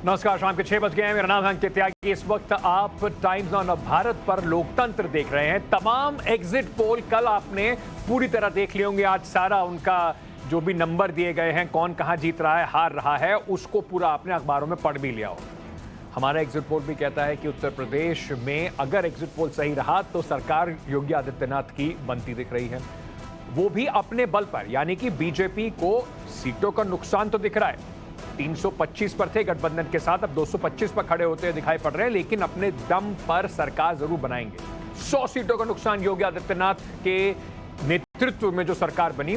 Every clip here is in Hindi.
नमस्कार, शाम के 6 बज गए हैं। मेरा नाम है अंकित त्यागी। इस वक्त आप टाइम्स ऑन भारत पर लोकतंत्र देख रहे हैं। तमाम एग्जिट पोल कल आपने पूरी तरह देख लिए होंगे। आज सारा उनका जो भी नंबर दिए गए हैं, कौन कहां जीत रहा है, हार रहा है, उसको पूरा आपने अखबारों में पढ़ भी लिया हो। हमारा एग्जिट पोल भी कहता है कि उत्तर प्रदेश में अगर एग्जिट पोल सही रहा तो सरकार योगी आदित्यनाथ की बनती दिख रही है, वो भी अपने बल पर। यानी कि बीजेपी को सीटों का नुकसान तो दिख रहा है। 325 पर थे गठबंधन के साथ, अब 225 पर खड़े होते हुए दिखाई पड़ रहे हैं, लेकिन अपने दम पर सरकार जरूर बनाएंगे। 100 सीटों का नुकसान योगी आदित्यनाथ के नेतृत्व में जो सरकार बनी,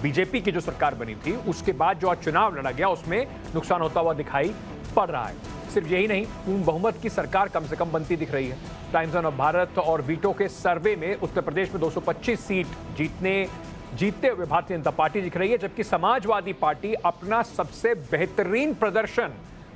बीजेपी की जो सरकार बनी थी, उसके बाद जो आज चुनाव लड़ा गया उसमें नुकसान होता हुआ दिखाई पड़ रहा है। सिर्फ यही नहीं, पूर्ण बहुमत की सरकार कम से कम बनती दिख रही है। टाइम्स ऑफ भारत और वीटो के सर्वे में उत्तर प्रदेश में 225 सीट जीतते हुए भारतीय जनता पार्टी दिख रही है, जबकि समाजवादी पार्टी अपना सबसे बेहतरीन प्रदर्शन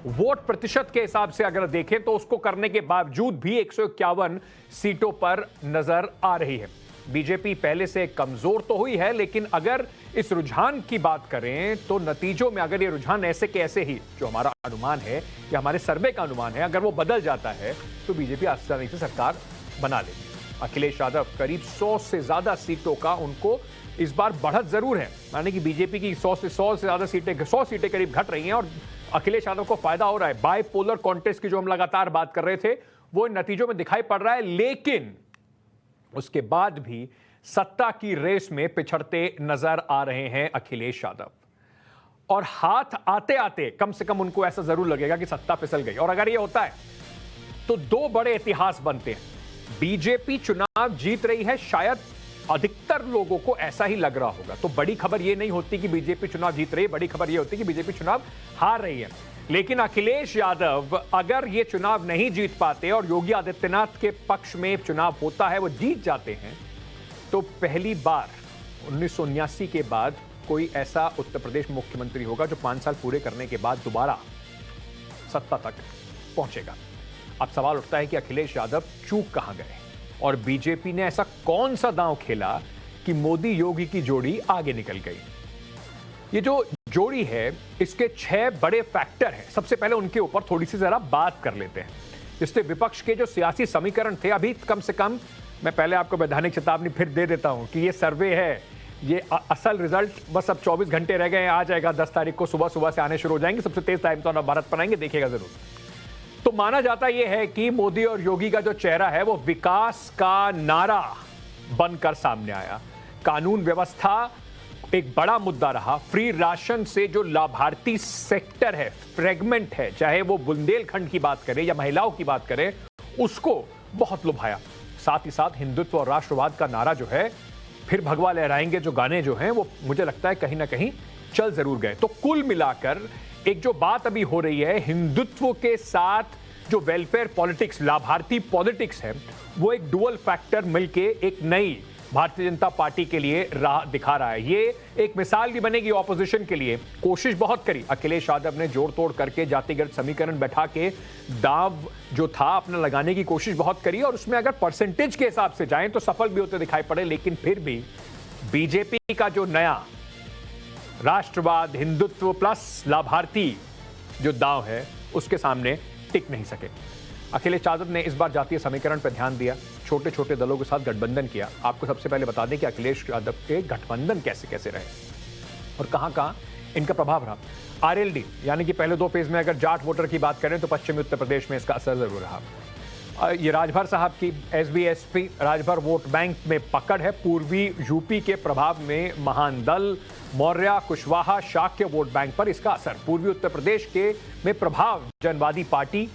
वोट प्रतिशत के हिसाब से अगर देखें तो उसको करने के बावजूद भी 151 सीटों पर नजर आ रही है। बीजेपी पहले से कमजोर तो हुई है, लेकिन अगर इस रुझान की बात करें तो नतीजों में अगर ये रुझान ऐसे के ऐसे ही, जो हमारा अनुमान है या हमारे सर्वे का अनुमान है, अगर वो बदल जाता है तो बीजेपी आसानी से सरकार बना लेगी। अखिलेश यादव करीब 100 से ज्यादा सीटों का उनको इस बार बढ़त जरूर है। माने कि बीजेपी की 100 से ज्यादा सीटें, 100 सीटें करीब घट रही हैं और अखिलेश यादव को फायदा हो रहा है। बाइपोलर कॉन्टेस्ट की जो हम लगातार बात कर रहे थे वो नतीजों में दिखाई पड़ रहा है, लेकिन उसके बाद भी सत्ता की रेस में पिछड़ते नजर आ रहे हैं अखिलेश यादव। और हाथ आते आते कम से कम उनको ऐसा जरूर लगेगा कि सत्ता फिसल गई। और अगर यह होता है तो दो बड़े इतिहास बनते हैं। बीजेपी चुनाव जीत रही है, शायद अधिकतर लोगों को ऐसा ही लग रहा होगा। तो बड़ी खबर यह नहीं होती कि बीजेपी चुनाव जीत रही है, बड़ी खबर यह होती है कि बीजेपी चुनाव हार रही है। लेकिन अखिलेश यादव अगर ये चुनाव नहीं जीत पाते और योगी आदित्यनाथ के पक्ष में चुनाव होता है, वो जीत जाते हैं, तो पहली बार 1979 के बाद कोई ऐसा उत्तर प्रदेश मुख्यमंत्री होगा जो 5 साल पूरे करने के बाद दोबारा सत्ता तक पहुंचेगा। अब सवाल उठता है कि अखिलेश यादव चूक कहां गए और बीजेपी ने ऐसा कौन सा दांव खेला कि मोदी योगी की जोड़ी आगे निकल गई। ये जो जोड़ी है, इसके 6 बड़े फैक्टर हैं। सबसे पहले उनके ऊपर थोड़ी सी जरा बात कर लेते हैं। इससे विपक्ष के जो सियासी समीकरण थे, अभी कम से कम मैं पहले आपको वैधानिक चेतावनी फिर दे देता हूं कि ये सर्वे है, ये असल रिजल्ट बस अब 24 घंटे रह गए हैं, आ जाएगा 10 तारीख को सुबह से आने शुरू हो जाएंगे। सबसे तेज टाइम्स ऑन भारत पर आएंगे, देखिएगा जरूर। तो माना जाता यह है कि मोदी और योगी का जो चेहरा है वो विकास का नारा बनकर सामने आया। कानून व्यवस्था एक बड़ा मुद्दा रहा। फ्री राशन से जो लाभार्थी सेक्टर है, फ्रेगमेंट है, चाहे वो बुंदेलखंड की बात करें या महिलाओं की बात करें, उसको बहुत लुभाया। साथ ही साथ हिंदुत्व और राष्ट्रवाद का नारा जो है, फिर भगवा लहराएंगे जो गाने जो हैं, वो मुझे लगता है कहीं ना कहीं चल जरूर गए। तो कुल मिलाकर एक जो बात अभी हो रही है, हिंदुत्व के साथ जो वेलफेयर पॉलिटिक्स, लाभार्थी पॉलिटिक्स है, वो एक डुअल फैक्टर मिलके एक नई भारतीय जनता पार्टी के लिए राह दिखा रहा है। ये एक मिसाल भी बनेगी ऑपोजिशन के लिए। कोशिश बहुत करी अखिलेश यादव ने, जोड़ तोड़ करके जातिगत समीकरण बैठा के दाव जो था अपना लगाने की कोशिश बहुत करी, और उसमें अगर परसेंटेज के हिसाब से जाएं तो सफल भी होते दिखाई पड़े। लेकिन फिर भी बीजेपी का जो नया राष्ट्रवाद, हिंदुत्व प्लस लाभार्थी जो दांव है, उसके सामने टिक नहीं सके। अखिलेश यादव ने इस बार जातीय समीकरण पर ध्यान दिया, छोटे छोटे दलों के साथ गठबंधन किया। आपको सबसे पहले बता दें कि अखिलेश यादव के गठबंधन कैसे कैसे रहे और कहां कहां इनका प्रभाव रहा। आरएलडी यानी कि पहले 2 फेज में अगर जाट वोटर की बात करें तो पश्चिमी उत्तर प्रदेश में इसका असर जरूर रहा। ये राजभर साहब की SB SP Rajbhar vote bank में पकड़ है। पूर्वी यूपी के प्रभाव में महान दल, मौर्य, कुशवाहा, शाक्य वोट बैंक पर इसका असर। पूर्वी उत्तर प्रदेश के में प्रभाव Janwadi party,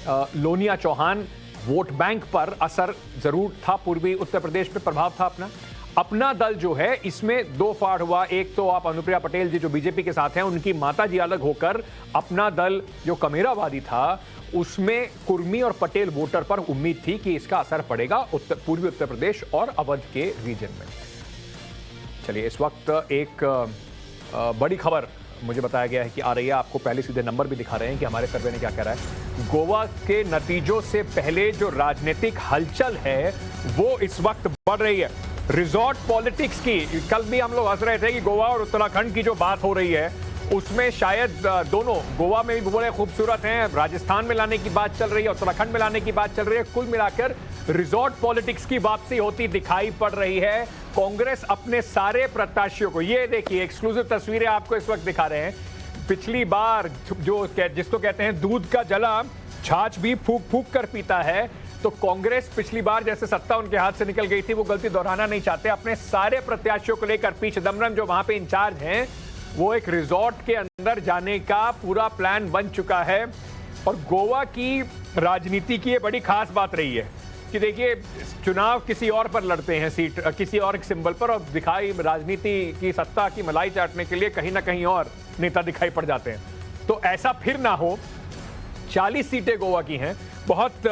Loniya Chauhan vote bank पर असर जरूर था। पूर्वी उत्तर प्रदेश में प्रभाव था अपना दल जो है, इसमें 2 फाड़ हुआ। एक तो आप अनुप्रिया पटेल जी जो बीजेपी के साथ हैं, उनकी माता जी अलग होकर अपना दल जो कमेरावादी था, उसमें कुर्मी और पटेल वोटर पर उम्मीद थी कि इसका असर पड़ेगा पूर्वी उत्तर प्रदेश और अवध के रीजन में। चलिए, इस वक्त एक बड़ी खबर मुझे बताया गया है कि आ रही है। आपको पहले सीधे नंबर भी दिखा रहे हैं कि हमारे सर्वे ने क्या कह रहा है। गोवा के नतीजों से पहले जो राजनीतिक हलचल है वो इस वक्त बढ़ रही है। रिजॉर्ट पॉलिटिक्स की, कल भी हम लोग हंस रहे थे कि गोवा और उत्तराखंड की जो बात हो रही है उसमें शायद दोनों गोवा में भी बड़े खूबसूरत हैं, राजस्थान में लाने की बात चल रही है, उत्तराखंड में लाने की बात चल रही है। कुल मिलाकर रिजॉर्ट पॉलिटिक्स की वापसी होती दिखाई पड़ रही है। कांग्रेस अपने सारे प्रत्याशियों को, ये देखिए एक्सक्लूसिव तस्वीरें आपको इस वक्त दिखा रहे हैं। पिछली बार जो जिसको कहते हैं दूध का जला छाछ भी फूक फूक कर पीता है, तो कांग्रेस पिछली बार जैसे सत्ता उनके हाथ से निकल गई थी वो गलती दोहराना नहीं चाहते। अपने सारे प्रत्याशियों को लेकर पी चिदम्बरम जो वहां पे इंचार्ज हैं, वो एक रिजॉर्ट के अंदर जाने का पूरा प्लान बन चुका है। और गोवा की राजनीति की ये बड़ी खास बात रही है कि देखिए चुनाव किसी और पर लड़ते हैं, सीट किसी और सिंबल पर, और दिखाई राजनीति की सत्ता की मलाई चाटने के लिए कहीं ना कहीं और नेता दिखाई पड़ जाते हैं। तो ऐसा फिर ना हो। 40 सीटें गोवा की हैं, बहुत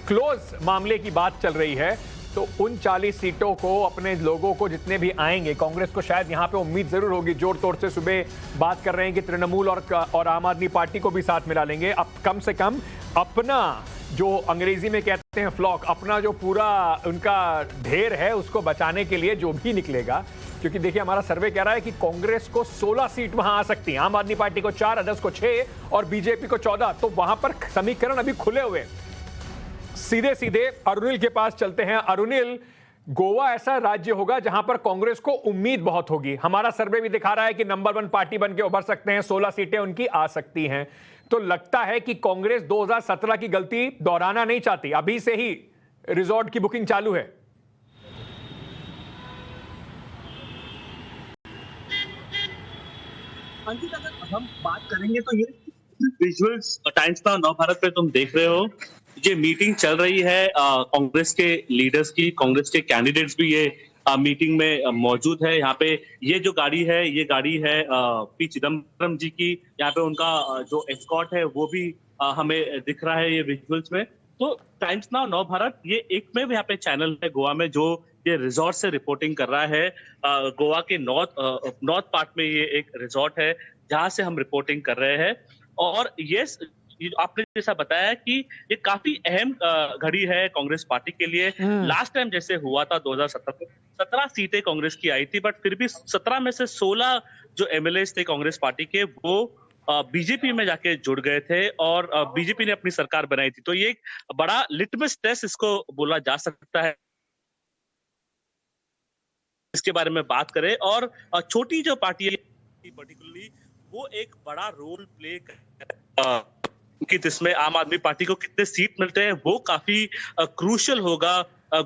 क्लोज मामले की बात चल रही है। तो उन 40 सीटों को अपने लोगों को जितने भी आएंगे, कांग्रेस को शायद यहां पे उम्मीद जरूर होगी, जोर तोड़ से सुबह बात कर रहे हैं कि तृणमूल और आम आदमी पार्टी को भी साथ मिला लेंगे। अब कम से कम अपना जो अंग्रेजी में कहते हैं फ्लॉक, अपना जो पूरा उनका ढेर है उसको बचाने के लिए जो भी निकलेगा। क्योंकि देखिए हमारा सर्वे कह रहा है कि कांग्रेस को 16 सीट वहां आ सकती है, आम आदमी पार्टी को 4, अदर्स को 6 और बीजेपी को 14। तो वहां पर समीकरण अभी खुले हुए। सीधे सीधे अरुणिल के पास चलते हैं। अरुणिल, गोवा ऐसा राज्य होगा जहां पर कांग्रेस को उम्मीद बहुत होगी। हमारा सर्वे भी दिखा रहा है कि नंबर 1 पार्टी बन के उभर सकते हैं, 16 सीटें उनकी आ सकती हैं। तो लगता है कि कांग्रेस 2017 की गलती दोहराना नहीं चाहती, अभी से ही रिजॉर्ट की बुकिंग चालू है। अंकित, अगर हम बात करेंगे तो ये विजुअल्स टाइम्स नाउ नवभारत पे तुम देख रहे हो, ये मीटिंग चल रही है कांग्रेस के लीडर्स की, कांग्रेस के कैंडिडेट्स भी ये मीटिंग में मौजूद है। यहाँ पे ये जो गाड़ी है, ये गाड़ी है पी चिदम्बरम जी की। यहाँ पे उनका जो एस्कॉर्ट है वो भी हमें दिख रहा है ये विजुअल्स में। तो टाइम्स नाउ नवभारत ये एकमेव यहाँ पे चैनल है गोवा में जो ये रिजॉर्ट से रिपोर्टिंग कर रहा है। गोवा के नॉर्थ पार्ट में ये एक रिजॉर्ट है जहां से हम रिपोर्टिंग कर रहे हैं। और ये आपने जैसा बताया कि ये काफी अहम घड़ी है कांग्रेस पार्टी के लिए। लास्ट टाइम जैसे हुआ था 2017 में 17 सीटें कांग्रेस की आई थी, बट फिर भी 17 में से 16 जो एमएलए थे कांग्रेस पार्टी के वो बीजेपी में जाके जुड़ गए थे और बीजेपी ने अपनी सरकार बनाई थी। तो ये एक बड़ा लिटमस टेस्ट इसको बोला जा सकता है। इसके बारे में बात करें और छोटी जो पार्टी है पर्टिकुलरली वो एक बड़ा रोल प्ले कि जिसमें आम आदमी पार्टी को कितने सीट मिलते हैं वो काफी क्रूशियल होगा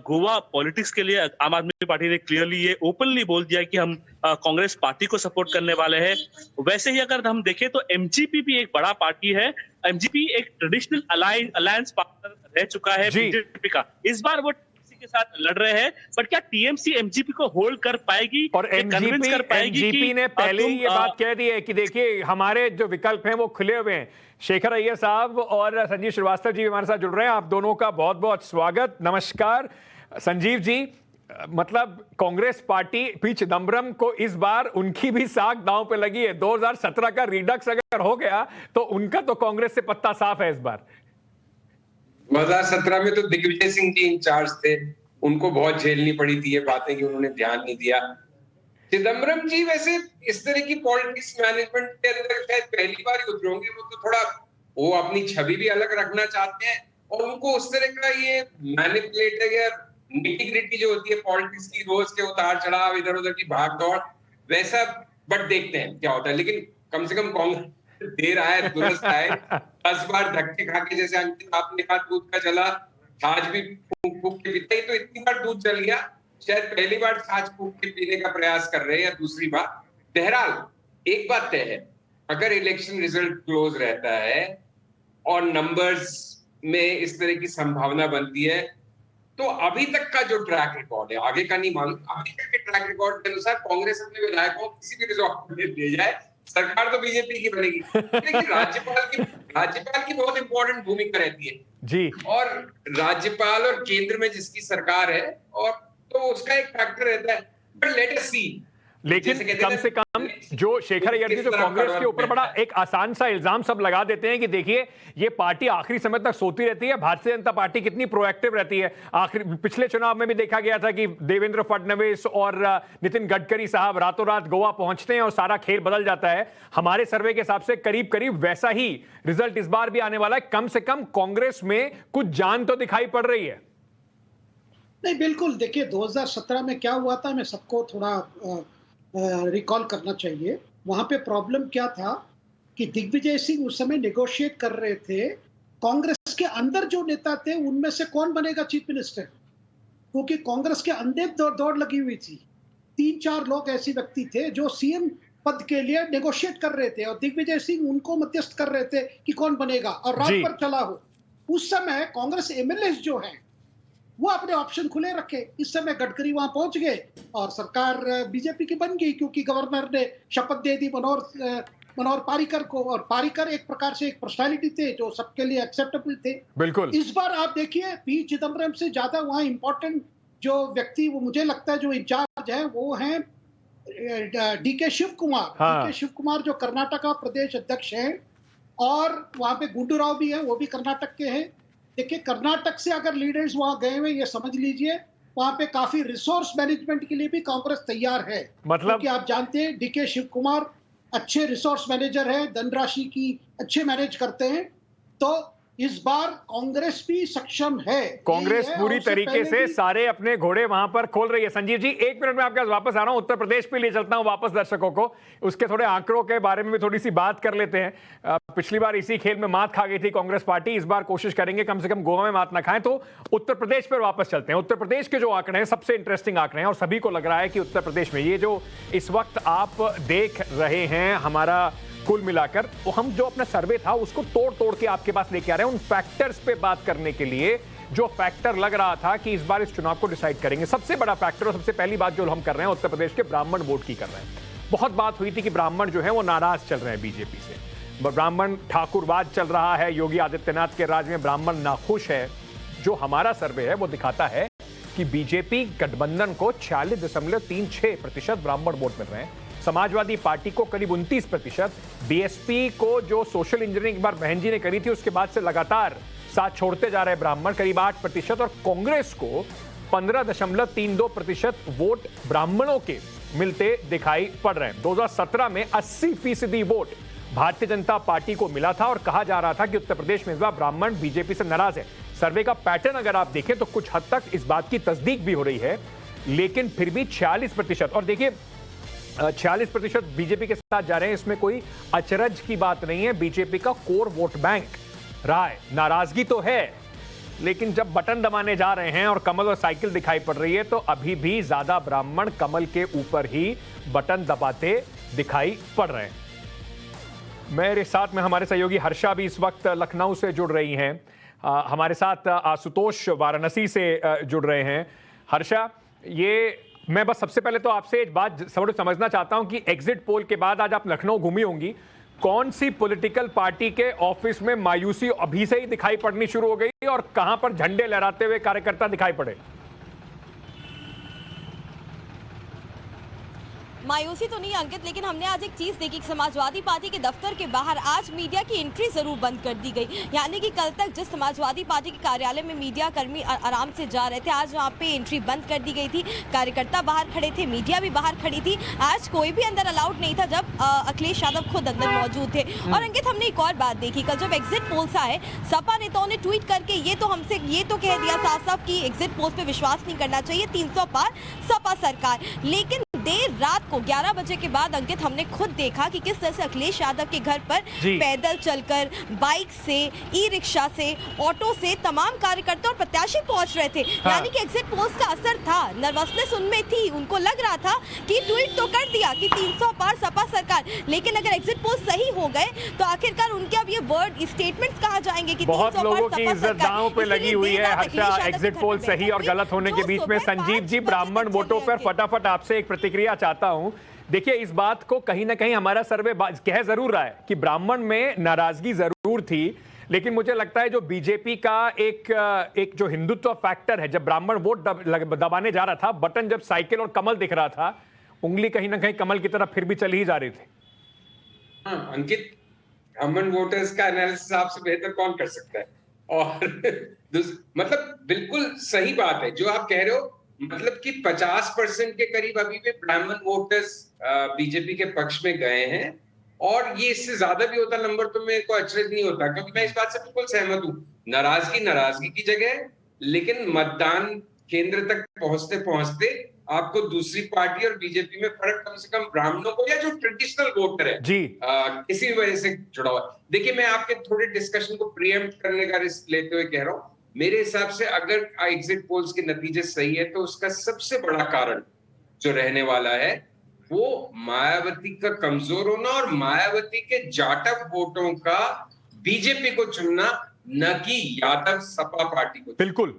गोवा पॉलिटिक्स के लिए। आम आदमी पार्टी ने क्लियरली ये ओपनली बोल दिया कि हम कांग्रेस पार्टी को सपोर्ट करने वाले हैं। वैसे ही अगर हम देखें तो एमजीपी भी एक बड़ा पार्टी है। एमजीपी एक ट्रेडिशनल अलायंस पार्टनर रह चुका है बीजेपी का। इस बार वो के साथ लड़ रहे हैं, बट क्या टीएमसी एमजीपी को होल्ड कर पाएगी और एमजीपी ने पहले ही ये बात कह दी है कि देखिए हमारे जो विकल्प हैं वो खुले हुए हैं। शेखर अय्यर साहब और संजीव श्रीवास्तव जी हमारे साथ जुड़ रहे हैं। आप दोनों का बहुत बहुत स्वागत। नमस्कार संजीव जी। मतलब कांग्रेस पार्टी पी चिदम्बरम को इस बार उनकी भी साख दांव पे लगी है। 2017 का रिडक्स अगर हो गया तो उनका तो कांग्रेस से पत्ता साफ है इस बार। 2017 में तो दिग्विजय सिंह जी इंचार्ज थे, उनको बहुत झेलनी पड़ी थी ये बातें कि उन्होंने ध्यान नहीं दिया। चिदम्बरम जी वैसे इस तरह की पॉलिटिक्स मैनेजमेंट के अंदर शायद पहली बार ही उतरे होंगे। वो तो थोड़ा वो अपनी छवि भी अलग रखना चाहते हैं और उनको उस तरह का ये मैनिपुलेटर या निटी-ग्रिटी जो होती है पॉलिटिक्स की, रोज के उतार चढ़ाव, इधर उधर की भाग दौड़, वैसा बट देखते हैं क्या होता है। लेकिन कम से कम कांग्रेस देर आए दुरुस्त आए। 10 बार धक्के खा के, जैसे अंकित आपने कहा दूध का जला छाछ भी फूंक फूंक के पीता ही, तो इतनी बार दूध जल गया, शायद पहली बार छाछ फूंक के पीने का प्रयास कर रहे हैं या दूसरी बार। बहरहाल एक बात तय है, अगर इलेक्शन रिजल्ट क्लोज रहता है और नंबर्स में इस तरह की संभावना बनती है तो अभी तक का जो ट्रैक रिकॉर्ड है, आगे का नहीं मालूम, अभी तक के ट्रैक रिकॉर्ड के अनुसार कांग्रेस अपने विधायकों को किसी भी रिजॉर्ट में ले जाए, सरकार तो बीजेपी की बनेगी। लेकिन राज्यपाल की बहुत इंपॉर्टेंट भूमिका रहती है जी, और राज्यपाल और केंद्र में जिसकी सरकार है और तो उसका एक फैक्टर रहता है। बट लेट अस सी लेकिन कम से कम जो शेखर अय्यर जी जो कांग्रेस के ऊपर बड़ा एक आसान सा इल्जाम सब लगा देते हैं कि देखिए ये पार्टी आखिरी समय तक सोती रहती है, भारतीय जनता पार्टी कितनी प्रोएक्टिव रहती है। आखिर पिछले चुनाव में भी देखा गया था कि देवेंद्र फडणवीस और नितिन गडकरी साहब रातों रात गोवा पहुंचते हैं और सारा खेल बदल जाता है। हमारे सर्वे के हिसाब से करीब करीब वैसा ही रिजल्ट इस बार भी आने वाला है। कम से कम कांग्रेस में कुछ जान तो दिखाई पड़ रही है। नहीं, बिल्कुल। देखिए 2017 में क्या हुआ था, मैं सबको थोड़ा रिकॉल करना चाहिए। वहां पे प्रॉब्लम क्या था कि दिग्विजय सिंह उस समय नेगोशिएट कर रहे थे, कांग्रेस के अंदर जो नेता थे उनमें से कौन बनेगा चीफ मिनिस्टर, क्योंकि कांग्रेस के अंदर दौड़ लगी हुई थी। 3-4 लोग ऐसे व्यक्ति थे जो सीएम पद के लिए नेगोशिएट कर रहे थे और दिग्विजय सिंह उनको मध्यस्थ कर रहे थे कि कौन बनेगा, और रात पर चला हो। उस समय कांग्रेस एमएलए जो है वो अपने ऑप्शन खुले रखे। इस समय गडकरी वहां पहुंच गए और सरकार बीजेपी की बन गई, क्योंकि गवर्नर ने शपथ दे दी मनोहर पारीकर को, और पारीकर एक प्रकार से एक पर्सनालिटी थे जो सबके लिए एक्सेप्टेबल थे। बिल्कुल। इस बार आप देखिए पी चिदम्बरम से ज्यादा वहां इंपॉर्टेंट जो व्यक्ति, वो मुझे लगता है जो इंचार्ज है वो है डीके शिव कुमार। डीके शिव कुमार जो कर्नाटका प्रदेश अध्यक्ष हैं, और वहां पे गुंडू राव भी है, वो भी कर्नाटक के हैं। देखिए कर्नाटक से अगर लीडर्स वहां गए हुए, ये समझ लीजिए वहां पे काफी रिसोर्स मैनेजमेंट के लिए भी कांग्रेस तैयार है। मतलब क्योंकि आप जानते हैं डीके शिव कुमार अच्छे रिसोर्स मैनेजर है, धनराशि की अच्छे मैनेज करते हैं। तो इस बार कांग्रेस भी सक्षम है। कांग्रेस पूरी तरीके से सारे अपने घोड़े वहां पर खोल रही है। संजीव जी, 1 मिनट में आपके पास वापस आ रहा हूं, उत्तर प्रदेश पे ले चलता हूं वापस दर्शकों को। उसके थोड़े आंकड़ों के बारे में भी थोड़ी सी बात कर लेते हैं। पिछली बार इसी खेल में मात खा गई थी कांग्रेस पार्टी, इस बार कोशिश करेंगे कम से कम गोवा में मात ना खाएं। तो उत्तर प्रदेश पर वापस चलते हैं। उत्तर प्रदेश के जो आंकड़े हैं सबसे इंटरेस्टिंग आंकड़े हैं, और सभी को लग रहा है कि उत्तर प्रदेश में ये जो इस वक्त आप देख रहे हैं हमारा कुल मिलाकर, वो हम जो अपना सर्वे था उसको तोड़ के आपके पास लेके आ रहे हैं उन फैक्टर्स पे बात करने के लिए जो फैक्टर लग रहा था कि इस बार इस चुनाव को डिसाइड करेंगे। सबसे बड़ा फैक्टर और सबसे पहली बात जो हम कर रहे हैं उत्तर प्रदेश के ब्राह्मण वोट की कर रहे हैं। बहुत बात हुई थी कि ब्राह्मण जो है वो नाराज चल रहे हैं बीजेपी से, ब्राह्मण ठाकुरवाद चल रहा है, योगी आदित्यनाथ के राज में ब्राह्मण नाखुश है। जो हमारा सर्वे है वो दिखाता है कि बीजेपी गठबंधन को 46.36% ब्राह्मण वोट मिल रहे हैं, समाजवादी पार्टी को करीब 29%, बीएसपी को जो सोशल इंजीनियरिंग एक बार बहन जी ने करी थी उसके बाद से लगातार साथ छोड़ते जा रहे ब्राह्मण करीब 8%, और कांग्रेस को 15.32% वोट ब्राह्मणों के मिलते दिखाई पड़ रहे हैं। 2017 में 80% वोट भारतीय जनता पार्टी को मिला था और कहा जा रहा था कि उत्तर प्रदेश में इस बार ब्राह्मण बीजेपी से नाराज है। सर्वे का पैटर्न अगर आप देखें तो कुछ हद तक इस बात की तस्दीक भी हो रही है, लेकिन फिर भी 46%, और देखिए 46% बीजेपी के साथ जा रहे हैं, इसमें कोई अचरज की बात नहीं है। बीजेपी का कोर वोट बैंक रहा है। नाराजगी तो है, लेकिन जब बटन दबाने जा रहे हैं और कमल और साइकिल दिखाई पड़ रही है तो अभी भी ज्यादा ब्राह्मण कमल के ऊपर ही बटन दबाते दिखाई पड़ रहे हैं। मेरे साथ में हमारे सहयोगी हर्षा भी इस वक्त लखनऊ से जुड़ रही हैं, हमारे साथ आशुतोष वाराणसी से जुड़ रहे हैं। हर्षा, ये मैं बस सबसे पहले तो आपसे एक बात समझना चाहता हूं कि एग्जिट पोल के बाद आज आप लखनऊ घूमी होंगी, कौन सी पॉलिटिकल पार्टी के ऑफिस में मायूसी अभी से ही दिखाई पड़नी शुरू हो गई और कहां पर झंडे लहराते हुए कार्यकर्ता दिखाई पड़े? मायूसी तो नहीं अंकित, लेकिन हमने आज एक चीज देखी, समाजवादी पार्टी के दफ्तर के बाहर आज मीडिया की एंट्री जरूर बंद कर दी गई। यानी कि कल तक जिस समाजवादी पार्टी के कार्यालय में मीडिया कर्मी आराम से जा रहे थे, आज वहां पे एंट्री बंद कर दी गई थी। कार्यकर्ता बाहर खड़े थे, मीडिया भी बाहर खड़ी थी। आज कोई भी अंदर अलाउड नहीं था जब अखिलेश यादव खुद अंदर मौजूद थे। और अंकित, हमने एक और बात देखी, कल जब एग्जिट पोल्स आए, सपा नेताओं ने ट्वीट करके ये तो कह दिया साफ साफ कि एग्जिट पोल्स पे विश्वास नहीं करना चाहिए, 300 पार सपा सरकार। लेकिन देर रात को 11 बजे के बाद अंकित, हमने खुद देखा कि किस तरह से अखिलेश यादव के घर पर पैदल चलकर, बाइक से, ई रिक्शा से, ऑटो से तमाम कार्यकर्ता और प्रत्याशी पहुंच रहे थे। यानी कि एग्जिट पोल्स का असर था, नर्वसनेस उनमें थी, उनको लग रहा था कि ट्वीट तो कर दिया कि 300 पार सपा सरकार, लेकिन अगर एग्जिट पोल सही हो गए तो आखिरकार उनके अब ये वर्ड स्टेटमेंट्स कहा जाएंगे कि बहुत लोगों की इज्जत दांव पे लगी हुई है हर्षा, एग्जिट पोल सही और गलत होने के बीच में। संजीव जी, ब्राह्मण वोटों पर फटाफट आपसे एक प्रतिक्रिया चाहता हूं। देखिए, इस बात को कहीं ना कहीं हमारा सर्वे कह जरूर रहा है कि ब्राह्मण में नाराजगी जरूर थी, लेकिन मुझे लगता है जो बीजेपी का एक जो हिंदुत्व फैक्टर है, जब ब्राह्मण वोट दबाने जा रहा था, बटन जब साइकिल और कमल दिख रहा था, उंगली कहीं ना कहीं कमल की तरफ फिर भी चली ही जा रही थी। हाँ अंकित, ब्राह्मण वोटर्स का एनालिसिस आपसे बेहतर कौन कर सकता है? और मतलब बिल्कुल सही बात है जो आप कह रहे हो, मतलब कि 50% के करीब अभी भी ब्राह्मण वोटर्स बीजेपी के पक्ष में गए हैं, और ये इससे ज्यादा भी होता नंबर तो मेरे को अचरज नहीं होता, क्योंकि मैं इस बात से बिल्कुल सहमत हूँ। नाराजगी की जगह, लेकिन मतदान केंद्र तक पहुंचते पहुंचते आपको दूसरी पार्टी और बीजेपी में फर्क कम से कम ब्राह्मणों को या जो ट्रेडिशनल वोटर है जी किसी भी वजह से जुड़ा हुआ। देखिए, मैं आपके थोड़े डिस्कशन को प्रीएम्प्ट करने का रिस्क लेते हुए कह रहा हूं, मेरे हिसाब से अगर एग्जिट पोल्स के नतीजे सही है तो उसका सबसे बड़ा कारण जो रहने वाला है वो मायावती का कमजोर होना और मायावती के जाटव वोटों का बीजेपी को चुनना, न कि यादव सपा पार्टी को। बिल्कुल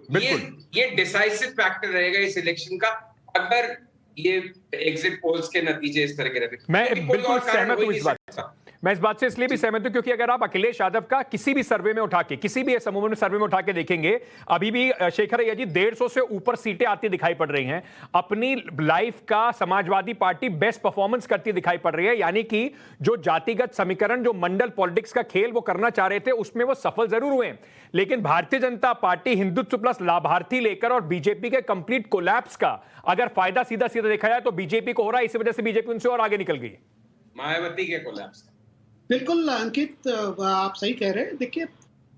ये डिसाइसिव फैक्टर रहेगा इस इलेक्शन का, अगर ये एग्जिट पोल्स के नतीजे इस तरह के रहते। मैं बिल्कुल सहमत हूं इस बात से। मैं इस बात से इसलिए भी सहमत हूं क्योंकि अगर आप अखिलेश यादव का किसी भी सर्वे में उठा के, किसी भी समूह में सर्वे में उठा के देखेंगे, अभी भी शेखर अय्यर जी 150 से ऊपर सीटें आती दिखाई पड़ रही हैं। अपनी लाइफ का समाजवादी पार्टी बेस्ट परफॉर्मेंस करती दिखाई पड़ रही है, यानी कि जो जातिगत समीकरण, जो मंडल पॉलिटिक्स का खेल वो करना चाह रहे थे, उसमें वो सफल जरूर हुए। लेकिन भारतीय जनता पार्टी हिंदुत्व प्लस लाभार्थी लेकर और बीजेपी के कंप्लीट कोलैप्स का अगर फायदा सीधा सीधा देखा जाए तो बीजेपी को हो रहा है। इसी वजह से बीजेपी उनसे और आगे निकल गई, मायावती के कोलैप्स। बिल्कुल अंकित, आप सही कह रहे हैं। देखिए,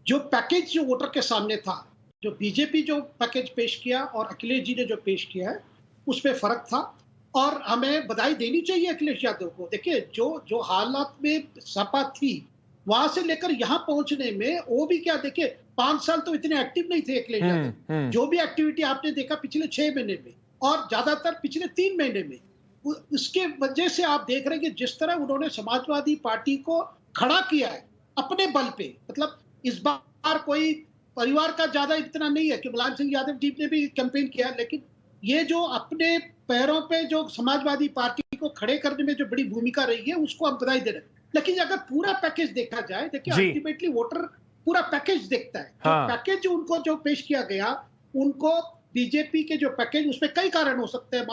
जो पैकेज जो वोटर के सामने था, जो बीजेपी जो पैकेज पेश किया और अखिलेश जी ने जो पेश किया है, उसमें फर्क था और हमें बधाई देनी चाहिए अखिलेश यादव को। देखिए, जो हालात में सपा थी वहां से लेकर यहाँ पहुंचने में वो भी क्या, देखिए 5 साल तो इतने एक्टिव नहीं थे अखिलेश यादव। जो भी एक्टिविटी आपने देखा पिछले 6 महीने में और ज्यादातर पिछले 3 महीने में, उसके वजह से आप देख रहे हैं कि जिस तरह उन्होंने समाजवादी पार्टी को खड़ा किया है अपने बल पे। मतलब इस बार कोई परिवार का ज्यादा इतना नहीं है कि मुलायम सिंह यादव जी ने भी कैंपेन किया, लेकिन ये जो अपने पैरों पे जो समाजवादी पार्टी को खड़े करने में जो बड़ी भूमिका रही है, उसको हम बधाई दे रहे हैं। लेकिन अगर पूरा पैकेज देखा जाए, देखिए अल्टीमेटली वोटर पूरा पैकेज देखता है। हाँ। पैकेज जो उनको जो पेश किया गया, उनको बीजेपी के जो पैकेज, उसमें कई कारण हो सकते हैं।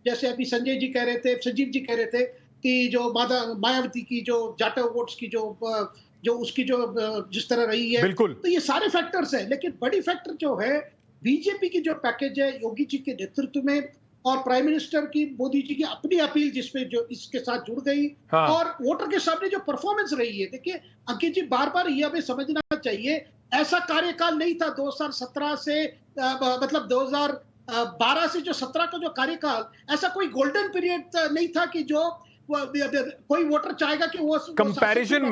जैसे अभी संजय जी कह रहे थे, संजीव जी कह रहे थे कि जो मायावती की जो जाटव वोट्स की जो उसकी जो जिस तरह रही है, तो ये सारे फैक्टर्स हैं। लेकिन बड़ी फैक्टर जो है बीजेपी की जो पैकेज है योगी जी के नेतृत्व में, और प्राइम मिनिस्टर की, मोदी जी की अपनी अपील जिसमें जो इसके साथ जुड़ गई। हाँ। और वोटर के सामने जो परफॉर्मेंस रही है, देखिए अंकित जी, बार बार ये हमें समझना चाहिए, ऐसा कार्यकाल नहीं था 2017 से मतलब 2012 से जो 17 का जो कार्यकाल, ऐसा कोई गोल्डन पीरियड नहीं था कि जो कोई वोटर चाहेगा कि वो कंपैरिजन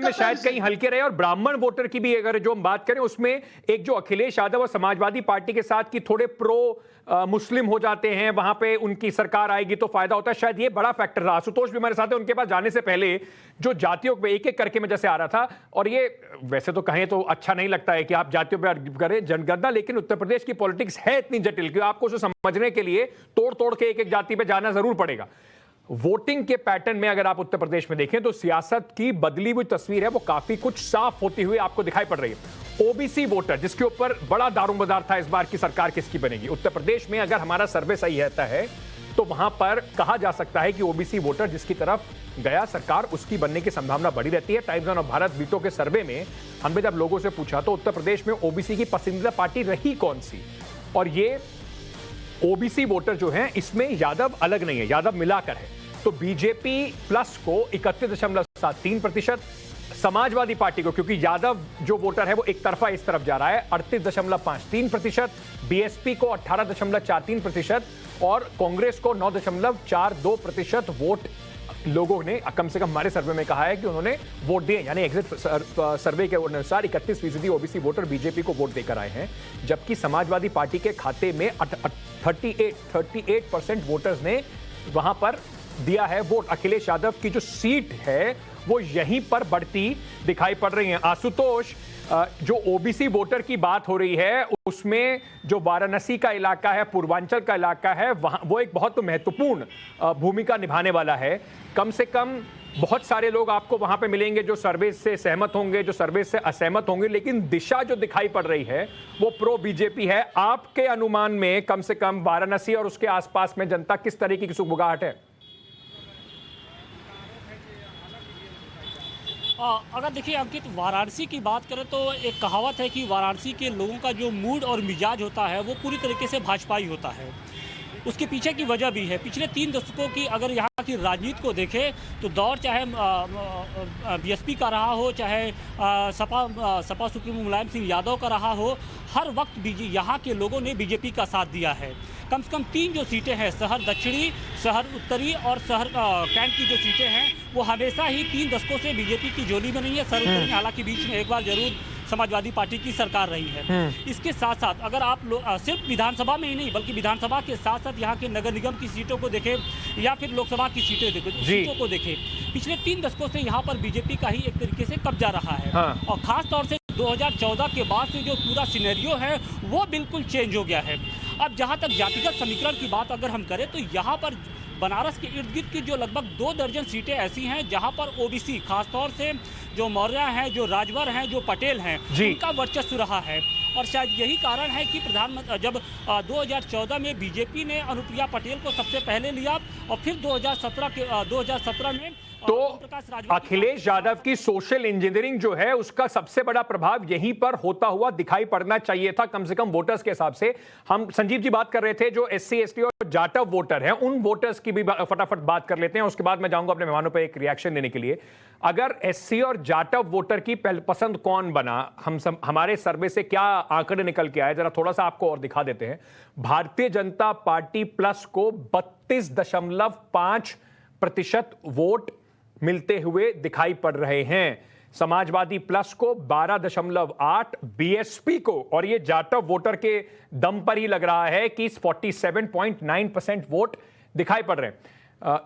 में शायद कहीं हल्के रहे। और ब्राह्मण वोटर की भी अगर जो हम बात करें, उसमें एक जो अखिलेश यादव और समाजवादी पार्टी के साथ की थोड़े प्रो मुस्लिम हो जाते हैं, वहां पे उनकी सरकार आएगी तो फायदा होता है, शायद ये बड़ा फैक्टर रहा। आशुतोष भी हमारे साथ है, उनके पास जाने से पहले जो जातियों पे एक एक करके मैं जैसे आ रहा था, और ये वैसे तो कहें तो अच्छा नहीं लगता है कि आप जातियों पर करें जनगणना, लेकिन उत्तर प्रदेश की पॉलिटिक्स है इतनी जटिल कि आपको उसे समझने के लिए तोड़ तोड़ के एक एक जाति पे जाना जरूर पड़ेगा। वोटिंग के पैटर्न में अगर आप उत्तर प्रदेश में देखें तो सियासत की बदली हुई तस्वीर है, वो काफी कुछ साफ होती हुई आपको दिखाई पड़ रही है। ओबीसी वोटर, जिसके ऊपर बड़ा दारोमदार था इस बार की सरकार किसकी बनेगी उत्तर प्रदेश में, अगर हमारा सर्वे सही रहता है तो वहां पर कहा जा सकता है कि ओबीसी वोटर जिसकी तरफ गया सरकार, उसकी बनने की संभावना बढ़ी रहती है। टाइम्स ऑफ भारत बीटो के सर्वे में हमने जब लोगों से पूछा तो उत्तर प्रदेश में ओबीसी की पसंदीदा पार्टी रही कौन सी, और ये ओबीसी वोटर जो है इसमें यादव अलग नहीं है, यादव मिलाकर है। तो बीजेपी प्लस को 31.73%, समाजवादी पार्टी को, क्योंकि यादव जो वोटर है वो एक तरफा इस तरफ जा रहा है, 38.53%, बीएसपी को 18.43% और कांग्रेस को 9.42% वोट लोगों ने कम से कम हमारे सर्वे में कहा है कि उन्होंने वोट दिए। यानी एग्जिट सर्वे के अनुसार 31% ओबीसी वोटर बीजेपी को वोट देकर आए हैं, जबकि समाजवादी पार्टी के खाते में 38% वोटर्स ने वहां पर दिया है वोट। अखिलेश यादव की जो सीट है वो यहीं पर बढ़ती दिखाई पड़ रही है। आशुतोष, जो ओबीसी वोटर की बात हो रही है उसमें जो वाराणसी का इलाका है, पूर्वांचल का इलाका है, वहां वो एक बहुत महत्वपूर्ण भूमिका निभाने वाला है। कम से कम बहुत सारे लोग आपको वहां पे मिलेंगे जो सर्वे से सहमत होंगे, जो सर्वे से असहमत होंगे, लेकिन दिशा जो दिखाई पड़ रही है वो प्रो बीजेपी है। आपके अनुमान में कम से कम वाराणसी और उसके आसपास में जनता किस तरीके की सुगबुगाहट है? अगर देखिए अंकित, वाराणसी की बात करें तो एक कहावत है कि वाराणसी के लोगों का जो मूड और मिजाज होता है वो पूरी तरीके से भाजपाई होता है। उसके पीछे की वजह भी है। पिछले 3 दशकों की अगर यहाँ की राजनीति को देखें तो दौर चाहे बीएसपी का रहा हो, चाहे सपा सुप्रीमो मुलायम सिंह यादव का रहा हो, हर वक्त यहाँ के लोगों ने बीजेपी का साथ दिया है। कम से कम 3 जो सीटें हैं, शहर दक्षिणी, शहर उत्तरी और शहर कैंट की जो सीटें हैं, वो हमेशा ही 3 दशकों से बीजेपी की झोली में नहीं है। शहर उत्तरी में हालांकि बीच में एक बार जरूर समाजवादी पार्टी की सरकार रही है। इसके साथ साथ अगर आप सिर्फ विधानसभा में ही नहीं बल्कि विधानसभा के साथ साथ यहाँ के नगर निगम की सीटों को देखें या फिर लोकसभा की सीटों को देखें, पिछले 3 दशकों से यहाँ पर बीजेपी का ही एक तरीके से कब्जा रहा है। और खास तौर से 2014 के बाद से जो पूरा सिनेरियो है वो बिल्कुल चेंज हो गया है। अब जहाँ तक जातिगत समीकरण की बात अगर हम करें तो यहाँ पर बनारस के इर्द गिर्द की जो लगभग 2 दर्जन सीटें ऐसी हैं जहां पर ओबीसी, खासतौर से जो मौर्य हैं, जो राजवर हैं, जो पटेल हैं, उनका वर्चस्व रहा है। और शायद यही कारण है कि प्रधानमंत्री जब 2014 में बीजेपी ने अनुप्रिया पटेल को सबसे पहले लिया और फिर 2017 में तो अखिलेश यादव की सोशल इंजीनियरिंग जो है उसका सबसे बड़ा प्रभाव यहीं पर होता हुआ दिखाई पड़ना चाहिए था, कम से कम वोटर्स के हिसाब से। हम संजीव जी बात कर रहे थे जो एससी एसटी और जाटव वोटर हैं, उन वोटर्स की भी फटाफट बात कर लेते हैं, उसके बाद मैं जाऊंगा अपने मेहमानों पर एक रिएक्शन देने के लिए। अगर एससी और जाटव वोटर की पसंद कौन बना, हमारे सर्वे से क्या आंकड़े निकल के आए, जरा थोड़ा सा आपको और दिखा देते हैं। भारतीय जनता पार्टी प्लस को 32.5% वोट मिलते हुए दिखाई पड़ रहे हैं, समाजवादी प्लस को 12.8, बीएसपी को, और ये जाटव वोटर के दम पर ही लग रहा है कि 47.9% वोट दिखाई पड़ रहे हैं।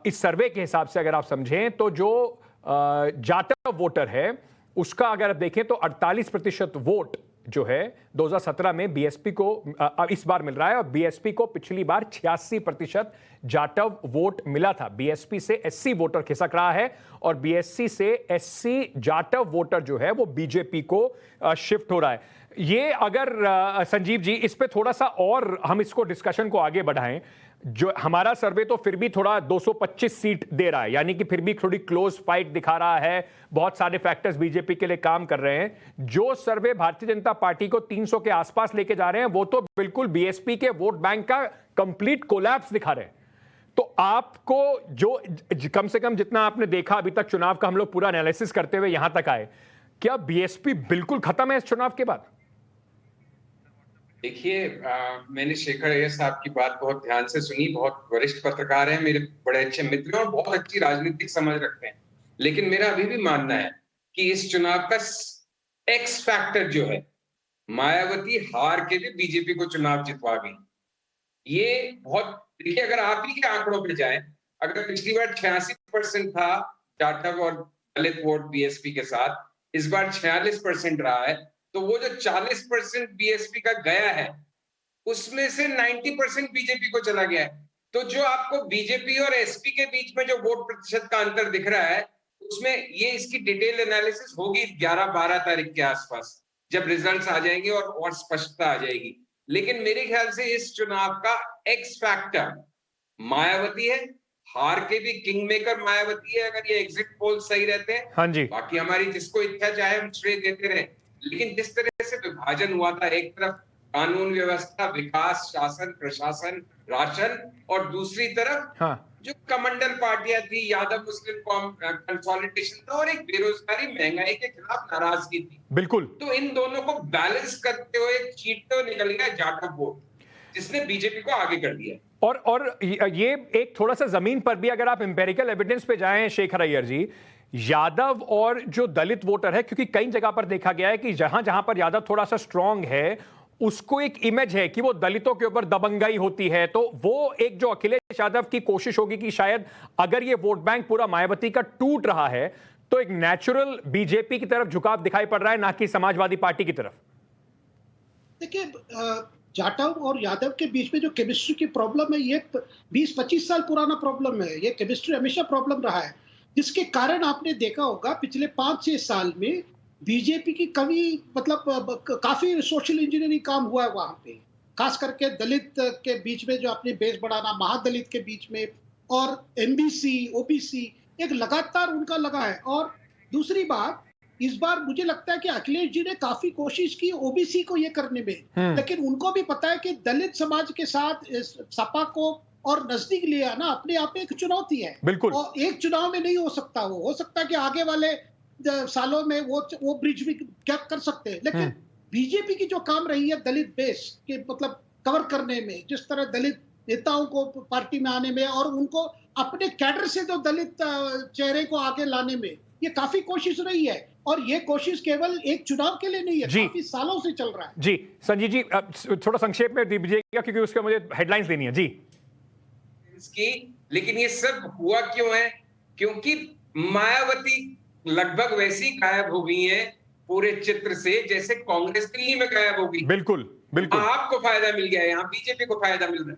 इस सर्वे के हिसाब से अगर आप समझें तो जो जाटव वोटर है उसका अगर आप देखें तो 48% वोट जो है 2017 में बीएसपी को इस बार मिल रहा है, और बीएसपी को पिछली बार 86% जाटव वोट मिला था। बीएसपी से एससी वोटर खिसक रहा है और बीएससी से एससी जाटव वोटर जो है वो बीजेपी को शिफ्ट हो रहा है। ये अगर संजीव जी इस पे थोड़ा सा और हम इसको डिस्कशन को आगे बढ़ाएं, जो हमारा सर्वे तो फिर भी थोड़ा 225 सीट दे रहा है, यानी कि फिर भी थोड़ी क्लोज फाइट दिखा रहा है, बहुत सारे फैक्टर्स बीजेपी के लिए काम कर रहे हैं। जो सर्वे भारतीय जनता पार्टी को 300 के आसपास लेके जा रहे हैं वो तो बिल्कुल बीएसपी के वोट बैंक का कंप्लीट कोलैप्स दिखा रहे हैं। तो आपको जो कम से कम जितना आपने देखा अभी तक चुनाव का, हम लोग पूरा एनालिसिस करते हुए यहां तक आए, क्या बीएसपी बिल्कुल खत्म है इस चुनाव के बाद? देखिए, मैंने शेखर अय्यर साहब की बात बहुत ध्यान से सुनी, बहुत वरिष्ठ पत्रकार हैं, मेरे बड़े अच्छे मित्र हैं और बहुत अच्छी राजनीतिक समझ रखते हैं। लेकिन मेरा अभी भी मानना है कि इस चुनाव का एक्स फैक्टर जो है, मायावती हार के भी बीजेपी को चुनाव जितवा गई। ये बहुत, देखिए अगर आप ही के आंकड़ों पे जाएं, अगर पिछली बार 86% था जाटव और दलित वोट बीएसपी के साथ, इस बार 46% रहा है, तो वो जो 40% बीएसपी का गया है उसमें से 90% बीजेपी को चला गया है। तो जो आपको बीजेपी और एसपी के बीच में जो वोट प्रतिशत का अंतर दिख रहा है, उसमें ये इसकी डिटेल एनालिसिस होगी 11-12 तारीख के आसपास, जब रिजल्ट्स आ जाएंगे और स्पष्टता आ जाएगी। लेकिन मेरे ख्याल से इस चुनाव का एक्स फैक्टर मायावती है, हार के भी किंग मेकर मायावती है अगर ये एग्जिट पोल सही रहते हैं। हाँ जी, बाकी हमारी जिसको इच्छा चाहे हम श्रेय देते रहे, लेकिन जिस तरह से विभाजन हुआ था, एक तरफ कानून व्यवस्था, विकास, शासन, प्रशासन, राशन, और दूसरी तरफ जो कमंडल पार्टियां थी, यादव मुस्लिम कंसोलिडेशन था, और एक बेरोजगारी, महंगाई के खिलाफ नाराजगी थी। बिल्कुल। तो इन दोनों को बैलेंस करते हुए चीट तो निकल गया जाटव वोट, जिसने बीजेपी को आगे कर दिया। और ये एक थोड़ा सा जमीन पर भी अगर आप एम्पेरिकल एविडेंस पे जाएं शेखर अय्यर जी, यादव और जो दलित वोटर है, क्योंकि कई जगह पर देखा गया है कि जहां जहां पर यादव थोड़ा सा स्ट्रांग है उसको एक इमेज है कि वो दलितों के ऊपर दबंगाई होती है, तो वो एक जो अखिलेश यादव की कोशिश होगी कि शायद अगर ये वोट बैंक पूरा मायावती का टूट रहा है तो एक नेचुरल बीजेपी की तरफ झुकाव दिखाई पड़ रहा है, ना कि समाजवादी पार्टी की तरफ। देखिए, जाटव और यादव के बीच में जो केमिस्ट्री की प्रॉब्लम है, ये 20-25 साल पुराना प्रॉब्लम है। ये केमिस्ट्री हमेशा प्रॉब्लम रहा है। जिसके कारण आपने देखा होगा पिछले 5-6 साल में बीजेपी की कभी मतलब काफी सोशल इंजीनियरिंग काम हुआ है वहां पे, खास करके दलित के बीच में जो अपनी बेस बढ़ाना, महादलित के बीच में, और एमबीसी ओबीसी एक लगातार उनका लगा है। और दूसरी बात, इस बार मुझे लगता है कि अखिलेश जी ने काफी कोशिश की ओबीसी को ये करने में, लेकिन उनको भी पता है कि दलित समाज के साथ सपा को और नजदीक लिया ना अपने आप में एक चुनौती है। बिल्कुल। और एक चुनाव में नहीं हो सकता, वो हो सकता है कि आगे वाले सालों में वो ब्रिज भी क्या कर सकते हैं, लेकिन बीजेपी की जो काम रही है दलित बेस के मतलब कवर करने में, जिस तरह दलित नेताओं को पार्टी में आने में और उनको अपने कैडर से जो दलित चेहरे को आगे लाने में, ये काफी कोशिश रही है। और ये कोशिश केवल एक चुनाव के लिए नहीं है, काफी सालों से चल रहा है। जी संजीव जी, थोड़ा संक्षेप में दीजिएगा क्योंकि उसके मुझे हेडलाइंस देनी है। जी की, लेकिन ये सब हुआ क्यों है? क्योंकि मायावती लगभग वैसी गायब हो गई है पूरे चित्र से जैसे कांग्रेस दिल्ली में गायब हो गई। बिल्कुल बिल्कुल। आपको फायदा मिल गया है, यहाँ बीजेपी को फायदा मिल रहा है।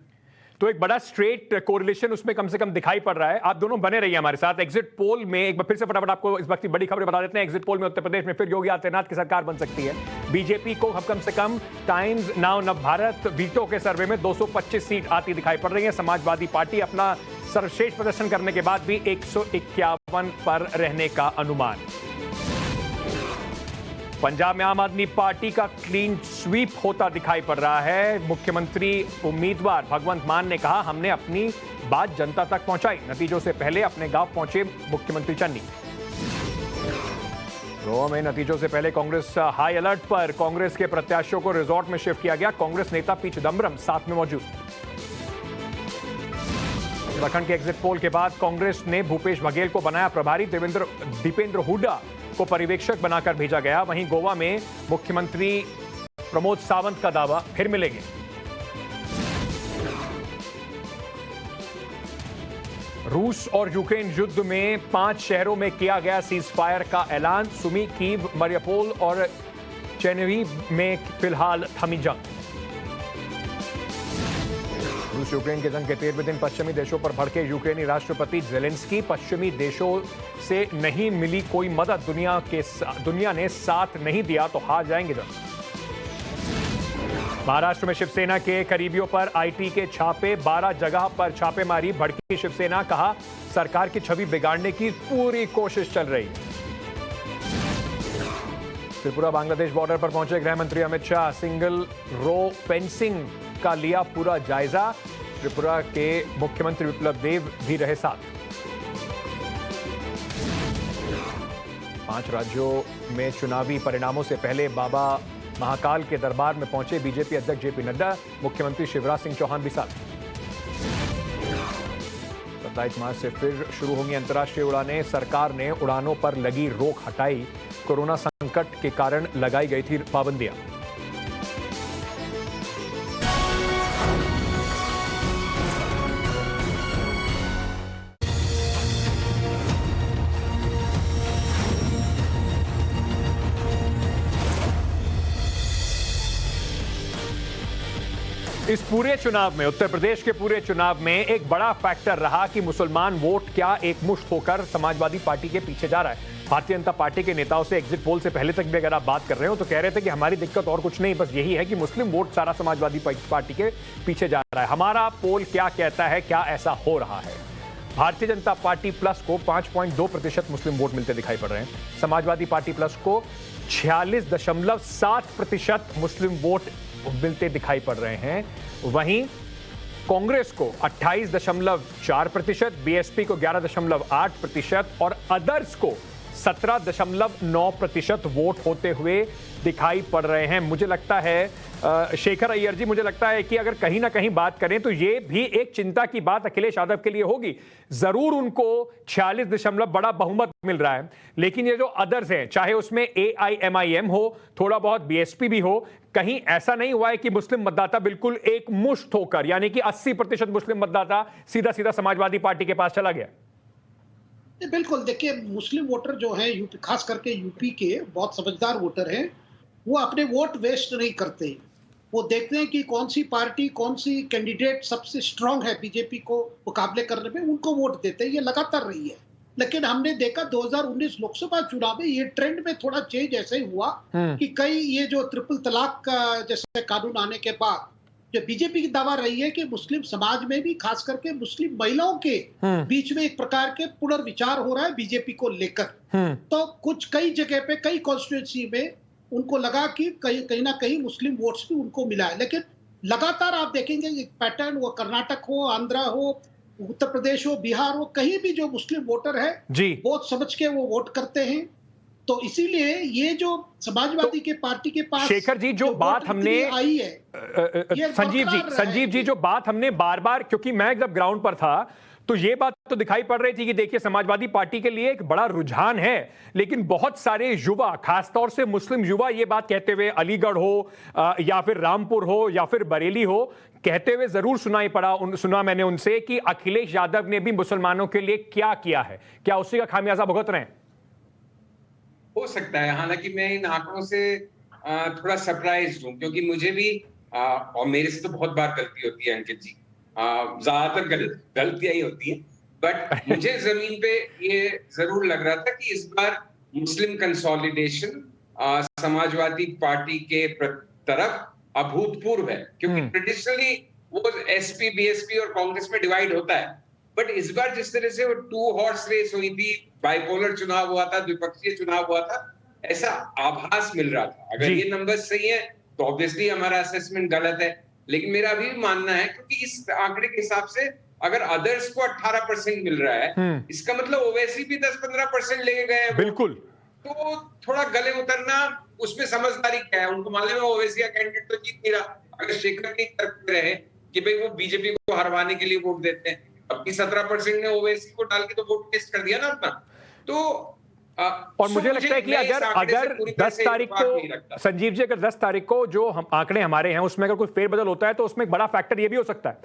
तो एक बड़ा स्ट्रेट कोरिलेशन उसमें कम से कम दिखाई पड़ रहा है। आप दोनों बने रहिए हमारे साथ। एग्जिट पोल में एक बार फिर से फटाफट आपको इस वक्त की बड़ी खबरें बता देते हैं। एग्जिट पोल में उत्तर प्रदेश में फिर योगी आदित्यनाथ की सरकार बन सकती है। बीजेपी को कम से कम टाइम्स नाउ नवभारत वीटो के सर्वे में 225 सीट आती दिखाई पड़ रही है। समाजवादी पार्टी अपना सर्वश्रेष्ठ प्रदर्शन करने के बाद भी 151 पर रहने का अनुमान। पंजाब में आम आदमी पार्टी का क्लीन स्वीप होता दिखाई पड़ रहा है। मुख्यमंत्री उम्मीदवार भगवंत मान ने कहा, हमने अपनी बात जनता तक पहुंचाई। नतीजों से पहले अपने गांव पहुंचे मुख्यमंत्री चन्नी। गोवा में नतीजों से पहले कांग्रेस हाई अलर्ट पर। कांग्रेस के प्रत्याशियों को रिजॉर्ट में शिफ्ट किया गया। कांग्रेस नेता पी चिदम्बरम साथ में मौजूद। उत्तराखंड के एग्जिट पोल के बाद कांग्रेस ने भूपेश बघेल को बनाया प्रभारी। दीपेंद्र हुड्डा को पर्यवेक्षक बनाकर भेजा गया। वहीं गोवा में मुख्यमंत्री प्रमोद सावंत का दावा, फिर मिलेंगे। रूस और यूक्रेन युद्ध में 5 शहरों में किया गया सीज फायर का ऐलान। सुमी, कीव, मरियापोल और चेनेविव में फिलहाल थमी जंग। रूस यूक्रेन के जंग के 13वें दिन पश्चिमी देशों पर भड़के यूक्रेनी राष्ट्रपति जेलेंस्की। पश्चिमी देशों से नहीं मिली कोई मदद, दुनिया ने साथ नहीं दिया तो हार जाएंगे जंग। महाराष्ट्र में शिवसेना के करीबियों पर आईटी के छापे। 12 जगह पर छापेमारी। भड़की शिवसेना, कहा सरकार की छवि बिगाड़ने की पूरी कोशिश चल रही है। त्रिपुरा बांग्लादेश बॉर्डर पर पहुंचे गृह मंत्री Amit Shah. Single row fencing का लिया पूरा जायजा। त्रिपुरा के मुख्यमंत्री विप्लव देव भी रहे साथ। 5 राज्यों में चुनावी परिणामों से पहले बाबा महाकाल के दरबार में पहुंचे बीजेपी अध्यक्ष जेपी नड्डा। मुख्यमंत्री शिवराज सिंह चौहान भी साथ। 27 मार्च से फिर शुरू होंगी अंतर्राष्ट्रीय उड़ानें। सरकार ने उड़ानों पर लगी रोक हटाई। कोरोना संकट के कारण लगाई गई थी पाबंदियां। इस पूरे चुनाव में, उत्तर प्रदेश के पूरे चुनाव में एक बड़ा फैक्टर रहा कि मुसलमान वोट क्या एकमुश्त होकर समाजवादी पार्टी के पीछे जा रहा है। भारतीय जनता पार्टी के नेताओं से एग्जिट पोल से पहले तक भी अगर आप बात कर रहे हो तो कह रहे थे कि हमारी दिक्कत और कुछ नहीं, बस यही है कि मुस्लिम वोट सारा समाजवादी पार्टी के पीछे जा रहा है। हमारा पोल क्या कहता है, क्या ऐसा हो रहा है? भारतीय जनता पार्टी प्लस को 5.2% मुस्लिम वोट मिलते दिखाई पड़ रहे हैं। समाजवादी पार्टी प्लस को 46.7% मुस्लिम वोट मिलते दिखाई पड़ रहे हैं। वहीं कांग्रेस को 28.4%, बीएसपी को 11.8% और अदर्स को 17.9% वोट होते हुए दिखाई पड़ रहे हैं। मुझे लगता है शेखर अय्यर जी, मुझे लगता है कि अगर कहीं ना कहीं बात करें तो ये भी एक चिंता की बात अखिलेश यादव के लिए होगी। जरूर उनको 46 बड़ा बहुमत मिल रहा है, लेकिन ये जो अदर्स हैं, चाहे उसमें AIMIM हो, थोड़ा बहुत बीएसपी भी हो, कहीं ऐसा नहीं हुआ है कि मुस्लिम मतदाता बिल्कुल एक मुश्त होकर, यानी कि 80% मुस्लिम मतदाता सीधा सीधा समाजवादी पार्टी के पास चला गया? बिल्कुल, देखिए मुस्लिम वोटर जो हैं यूपी, खास करके यूपी के बहुत समझदार वोटर हैं, वो अपने वोट वेस्ट नहीं करते। वो देखते हैं कि कौन सी पार्टी, कौन सी कैंडिडेट सबसे स्ट्रांग है बीजेपी को मुकाबले करने में, उनको वोट देते हैं। ये लगातार रही है। लेकिन हमने देखा 2019 लोकसभा चुनाव में ये ट्रेंड में थोड़ा चेंज ऐसे ही हुआ कि कई ये जो ट्रिपल तलाक का जैसे कानून आने के बाद जो बीजेपी की दावा रही है कि मुस्लिम समाज में भी खास करके मुस्लिम महिलाओं के बीच में एक प्रकार के पुनर्विचार हो रहा है बीजेपी को लेकर। तो कुछ कई जगह पे कई कॉन्स्टिट्यूंसी में उनको लगा कि कहीं ना कहीं मुस्लिम वोट्स भी उनको मिला है, लेकिन लगातार आप देखेंगे एक पैटर्न, वो कर्नाटक हो, आंध्रा हो, उत्तर प्रदेश हो, बिहार हो, कहीं भी जो मुस्लिम वोटर है बहुत समझ के वो वोट करते हैं। तो इसीलिए ये जो समाजवादी के पार्टी के पास शेखर जी जो बात हमने आई है, संजीव जी जो बात हमने बार बार, क्योंकि मैं जब ग्राउंड पर था तो ये बात तो दिखाई पड़ रही थी कि देखिए समाजवादी पार्टी के लिए एक बड़ा रुझान है, लेकिन बहुत सारे युवा, खासतौर से मुस्लिम युवा, ये बात कहते हुए अलीगढ़ हो या फिर रामपुर हो या फिर बरेली हो, कहते हुए जरूर सुना मैंने उनसे कि अखिलेश यादव ने भी मुसलमानों के लिए क्या किया है, क्या उसी का खामियाजा भुगत रहे हैं? हो सकता है, हालांकि मैं इन आंकड़ों से थोड़ा सरप्राइज हूं, क्योंकि मुझे भी और मेरे से तो बहुत बार गलती होती है अंकित जी, ज्यादातर गलतियां ही होती है, बट मुझे जमीन पे ये जरूर लग रहा था कि इस बार मुस्लिम कंसोलिडेशन समाजवादी पार्टी के तरफ अभूतपूर्व है, क्योंकि ट्रेडिशनली वो एसपी, बीएसपी और कांग्रेस में डिवाइड होता है, बट इस बार जिस तरह से वो 2 हॉर्स रेस हुई थी, बाइपोलर चुनाव हुआ था, द्विपक्षीय चुनाव हुआ था, ऐसा आभास मिल रहा था। अगर ये नंबर सही है तो ऑब्वियसली हमारा असेसमेंट गलत है, लेकिन मेरा अभी भी मानना है, क्योंकि इस आंकड़े के हिसाब से अगर अदर्स को 18% मिल रहा है, इसका मतलब ओवैसी भी 10-15% लेके गए हैं। बिल्कुल। तो थोड़ा गले उतरना, उसमें समझदारी क्या है, उनको मालूम है ओवैसी का कैंडिडेट तो जीत नहीं रहा। अगर शेखर की तरफ रहे कि भाई वो बीजेपी को हरवाने के लिए वोट देते हैं, अब 17% ने ओवैसी को डाल के तो वोट टेस्ट कर दिया ना अपना। तो और मुझे लगता है कि अगर 10 तारीख को, संजीव जी, अगर 10 तारीख को जो हम आंकड़े हमारे हैं उसमें अगर कोई फेरबदल होता है तो उसमें एक बड़ा फैक्टर ये भी हो सकता है,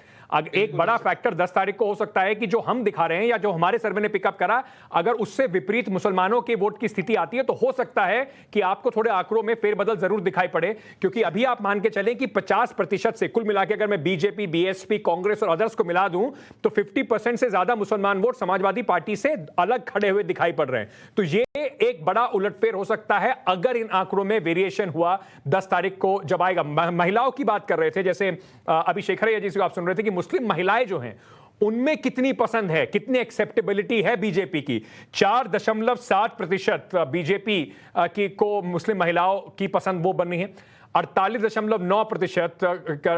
एक बड़ा फैक्टर 10 तारीख को हो सकता है कि जो हम दिखा रहे हैं या जो हमारे सर्वे ने पिकअप करा, अगर उससे विपरीत मुसलमानों के वोट की स्थिति आती है तो हो सकता है कि आपको थोड़े आंकड़ों में फेरबदल जरूर दिखाई पड़े, क्योंकि अभी आप मान के चलें कि 50% से कुल मिला के अगर मैं बीजेपी, बीएसपी, कांग्रेस और अदर्स को मिला दूं तो 50% से ज्यादा मुसलमान वोट समाजवादी पार्टी से अलग खड़े हुए दिखाई पड़ रहे हैं। तो ये एक बड़ा उलटफेर हो सकता है अगर इन आंकड़ों में वेरिएशन हुआ 10 तारीख को जब आएगा। महिलाओं की बात कर रहे थे, जैसे अभी शेखर जी से आप सुन रहे थे कि मुस्लिम महिलाएं जो हैं उनमें कितनी पसंद है, कितनी एक्सेप्टेबिलिटी है बीजेपी की। 4.7% बीजेपी की को मुस्लिम महिलाओं की पसंद वो बनी है, 48.9%